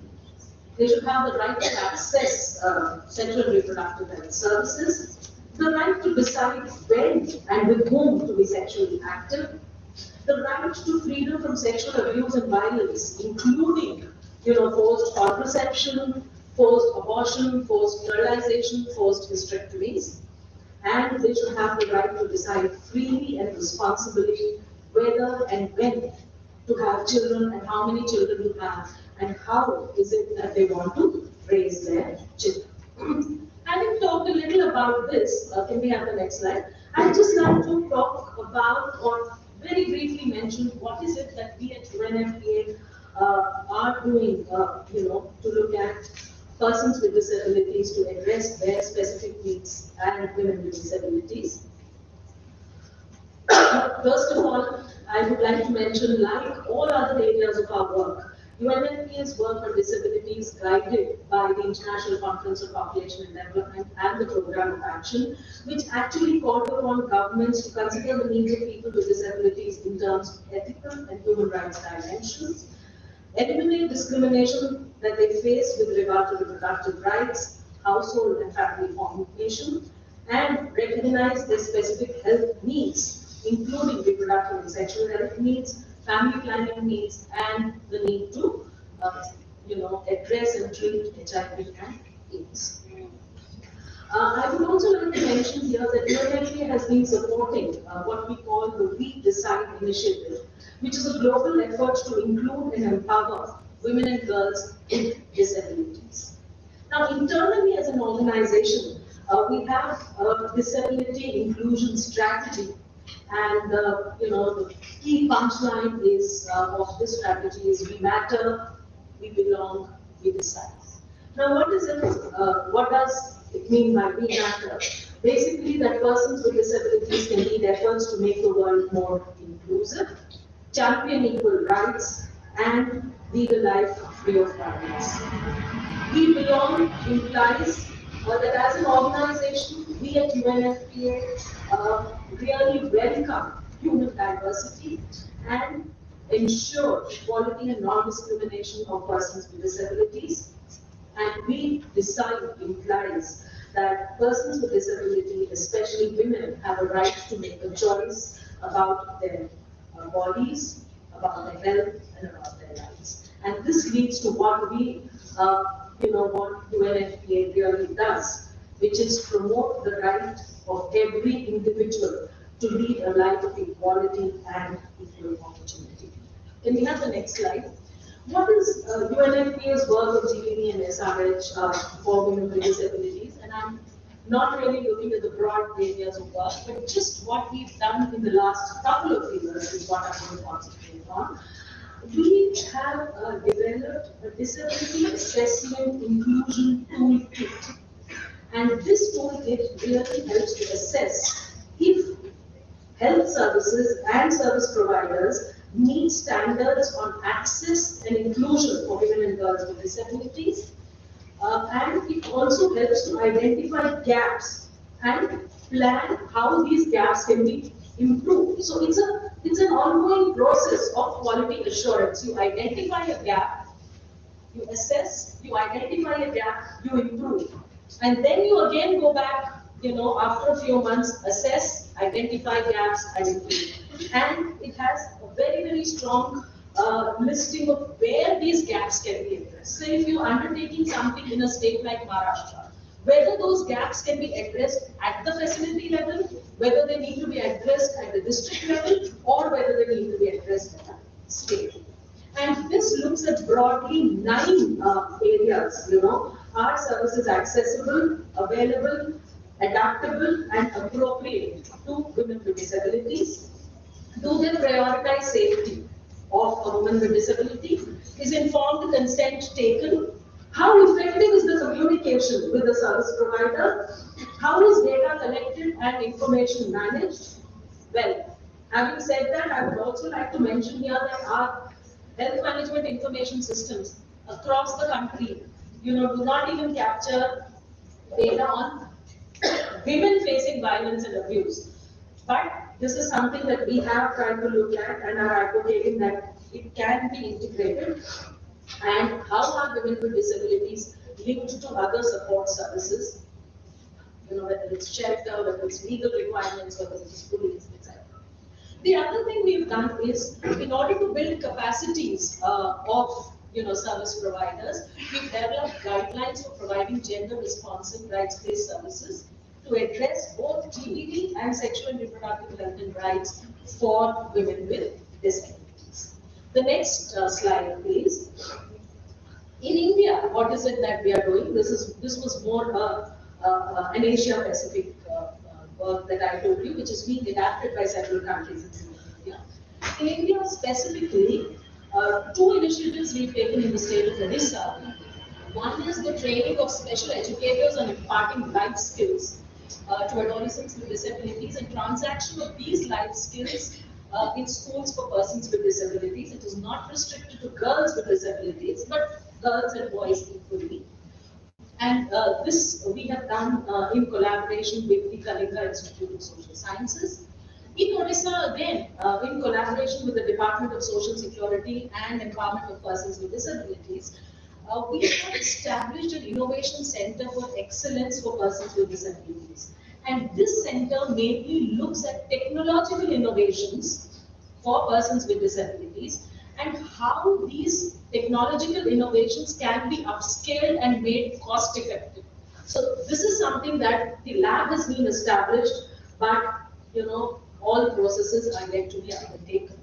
They should have the right to access sexual and reproductive health services, the right to decide when and with whom to be sexually active, the right to freedom from sexual abuse and violence, including forced contraception, forced abortion, forced sterilization, forced hysterectomies. And they should have the right to decide freely and responsibly whether and when to have children and how many children to have and how is it that they want to raise their children. Having talked a little about this, can we have the next slide? I'd just like to talk about or very briefly mention what is it that we at UNFPA are doing, to look at persons with disabilities, to address their specific needs and women with disabilities. First of all, I would like to mention, like all other areas of our work, UNFPA's work on disability is guided by the International Conference on Population and Development and the Program of Action, which actually called upon governments to consider the needs of people with disabilities in terms of ethical and human rights dimensions, eliminate discrimination that they face with regard to reproductive rights, household and family formation, and recognize their specific health needs, including reproductive and sexual health needs, family planning needs, and the need to, address and treat HIV and AIDS. I would also like to mention here that UNFPA has been supporting what we call the We Decide initiative, which is a global effort to include and empower women and girls with disabilities. Now, internally as an organization, we have a disability inclusion strategy, and the key punchline is of this strategy is we matter, we belong, we decide. Now, what is it? What does it mean by we matter? Basically, that persons with disabilities can lead efforts to make the world more inclusive, champion equal rights, and lead a life free of violence. We belong implies that as an organization, we at UNFPA really welcome human diversity and ensure equality and non-discrimination of persons with disabilities. And we decide implies that persons with disability, especially women, have a right to make a choice about their bodies, about their health, and about their lives. And this leads to what we, what UNFPA really does, which is promote the right of every individual to lead a life of equality and equal opportunity. Can we have the next slide? What is UNFPA's work of GBV and SRH for women with disabilities? And I'm not really looking at the broad areas of work, but just what we've done in the last couple of years is what I'm going to concentrate on. We have developed a disability assessment inclusion toolkit. And this toolkit really helps to assess if health services and service providers meet standards on access and inclusion for women and girls with disabilities. And it also helps to identify gaps and plan how these gaps can be improved. So it's an ongoing process of quality assurance. You identify a gap, you assess, you identify a gap, you improve. And then you again go back, after a few months, assess, identify gaps, and improve. And it has a very, very strong listing of where these gaps can be addressed. So if you're undertaking something in a state like Maharashtra, whether those gaps can be addressed at the facility level, whether they need to be addressed at the district level, or whether they need to be addressed at the state. And this looks at broadly 9 areas, Are services accessible, available, adaptable, and appropriate to women with disabilities? Do they prioritize safety of a woman with disability? Is informed consent taken? How effective is the communication with the service provider? How is data collected and information managed? Well, having said that, I would also like to mention here that our health management information systems across the country, do not even capture data on women facing violence and abuse. But this is something that we have tried to look at and are advocating that it can be integrated. And how are women with disabilities linked to other support services? Whether it's shelter, whether it's legal requirements, whether it's police, etc. The other thing we've done is, in order to build capacities of service providers, we've developed guidelines for providing gender-responsive rights-based services to address both GBD and sexual and reproductive health and rights for women with disabilities. The next slide, please. In India, what is it that we are doing? This was more an Asia-Pacific work that I told you, which is being adapted by several countries in India. In India specifically, 2 initiatives we've taken in the state of Odisha. One is the training of special educators on imparting life skills to adolescents with disabilities, and transaction of these life skills in schools for persons with disabilities. It is not restricted to girls with disabilities, but girls and boys equally. And this we have done in collaboration with the Kalinga Institute of Social Sciences. In Odisha, again, in collaboration with the Department of Social Security and Empowerment of Persons with Disabilities, we have established an innovation center for excellence for persons with disabilities. And this center mainly looks at technological innovations for persons with disabilities and how these technological innovations can be upscaled and made cost effective. So this is something that the lab has been established, but all processes are yet to be undertaken.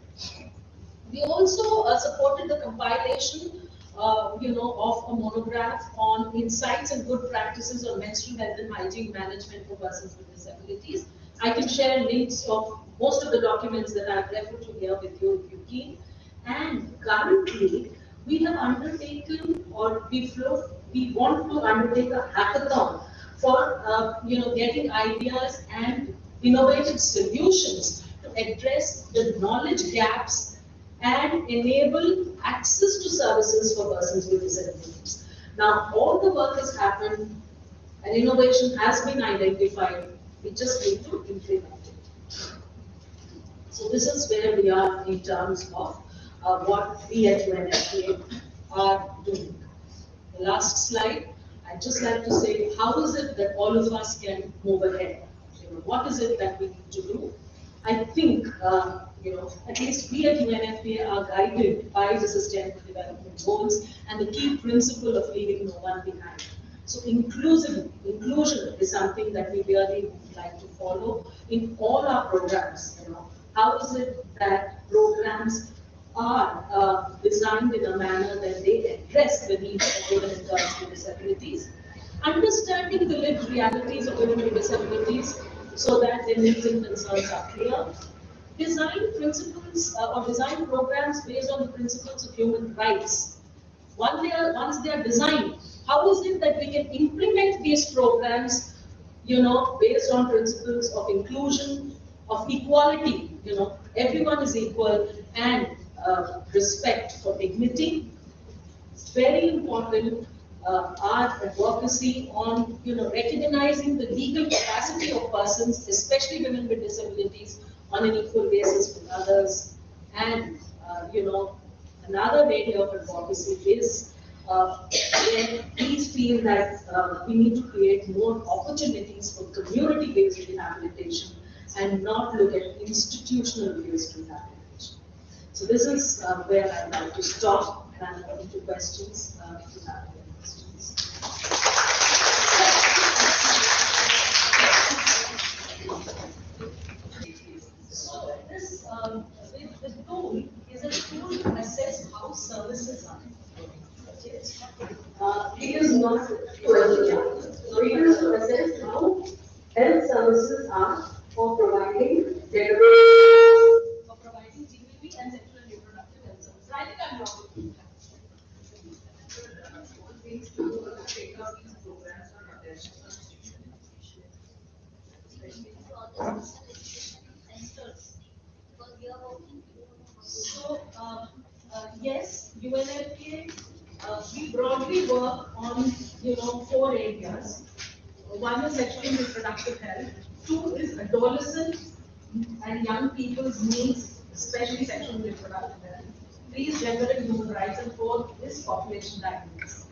We also supported the compilation of a monograph on insights and good practices on menstrual health and hygiene management for persons with disabilities. I can share links of most of the documents that I've referred to here with you if you can. And currently, we have undertaken, or we want to undertake a hackathon for getting ideas and innovative solutions to address the knowledge gaps and enable access to services for persons with disabilities. Now, all the work has happened and innovation has been identified. We just need to implement it. So this is where we are in terms of what we at UNFPA are doing. The last slide, I'd just like to say, how is it that all of us can move ahead? What is it that we need to do? I think, at least we at UNFPA are guided by the Sustainable Development Goals and the key principle of leaving no one behind. So inclusion is something that we really would like to follow in all our programs. How is it that programs are designed in a manner that they address the needs of women and girls with disabilities, understanding the lived realities of women with disabilities so that their needs and concerns are clear, design principles or design programs based on the principles of human rights. Once they are designed, how is it that we can implement these programs, based on principles of inclusion, of equality, everyone is equal, and respect for dignity. It's very important, our advocacy on, recognizing the legal capacity of persons, especially women with disabilities, on an equal basis with others. And, another area of advocacy is where we feel that we need to create more opportunities for community-based rehabilitation and not look at institutional-based rehabilitation. So this is where I'd like to stop, and I'm open to questions if you have any questions. So this the tool is a tool to assess how services are. It is not questionable. It is to assess how health services are for providing For providing GBV and sexual and reproductive health services. I think I'm wrong. So, yes, UNFPA, we broadly work on, 4 areas. One is sexual and reproductive health. 2 is adolescent and young people's needs, especially sexual and reproductive health. 3 is gender and human rights, and 4 is population dynamics.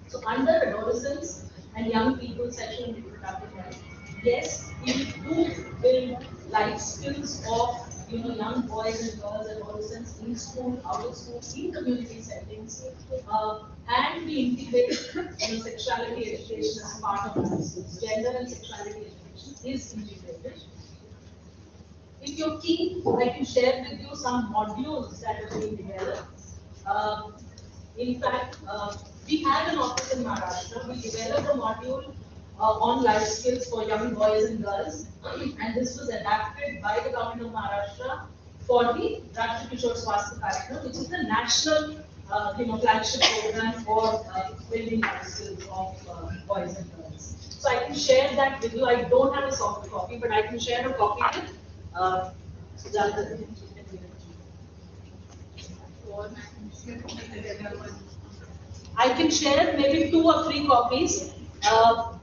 So under adolescents and young people's sexual and reproductive health, yes, we do build life skills of young boys and girls, adolescents in school, out of school, in community settings, and we integrate sexuality education as part of our schools. Gender and sexuality education is integrated. If you're keen, I can share with you some modules that have been developed. In fact, we had an office in Maharashtra. We developed a module on life skills for young boys and girls, and this was adapted by the government of Maharashtra for the Rashtriya Kishore Swasthya Karyakram, which is the national, flagship program for building life skills of boys and girls. So I can share that with you. I don't have a soft copy, but I can share a copy with Sujata. I can share maybe 2 or 3 copies,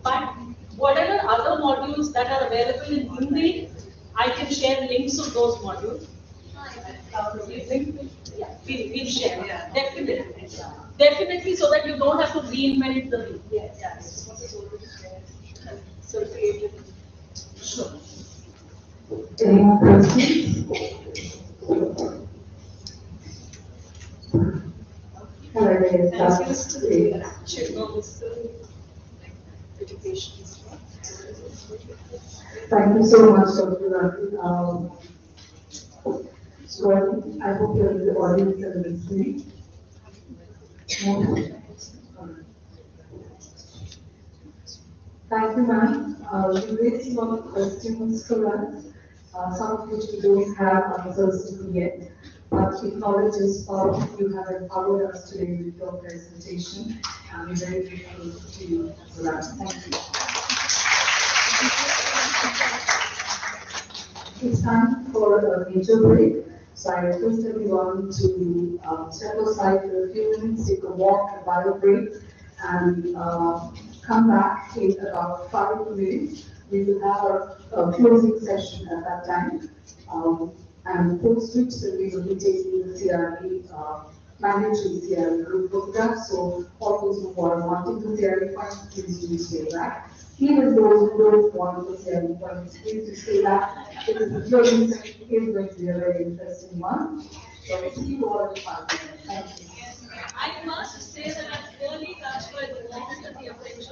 but whatever other modules that are available in Hindi, I can share links of those modules. Yeah, we'll share. Yeah. Definitely. Definitely, so that you don't have to reinvent the wheel. Yes. So creative. Sure. Any more questions? Hello, thank you so much, Dr. Rafi. So I hope the audience are listening. Thank you, ma'am. You raised a lot of questions for us, some of which we don't have answers to yet. But we acknowledge as part of you have empowered us today with your presentation, and we're very grateful to you for that. Thank you. It's time for a major break. So I request everyone to step aside for a few minutes, take a walk, a bio break, and come back in about 5 minutes. We will have a closing session at that time. And post which we will be taking the CRP, mandatory CRP group photograph. So all those who are wanting the CRP points, please do stay back. Even those who don't want the CRP points, please do stay back. Because the closing session is going to be a very interesting one. So we'll see you all in 5 minutes. Thank you. I must say that I'm really touched by the warmth of the affection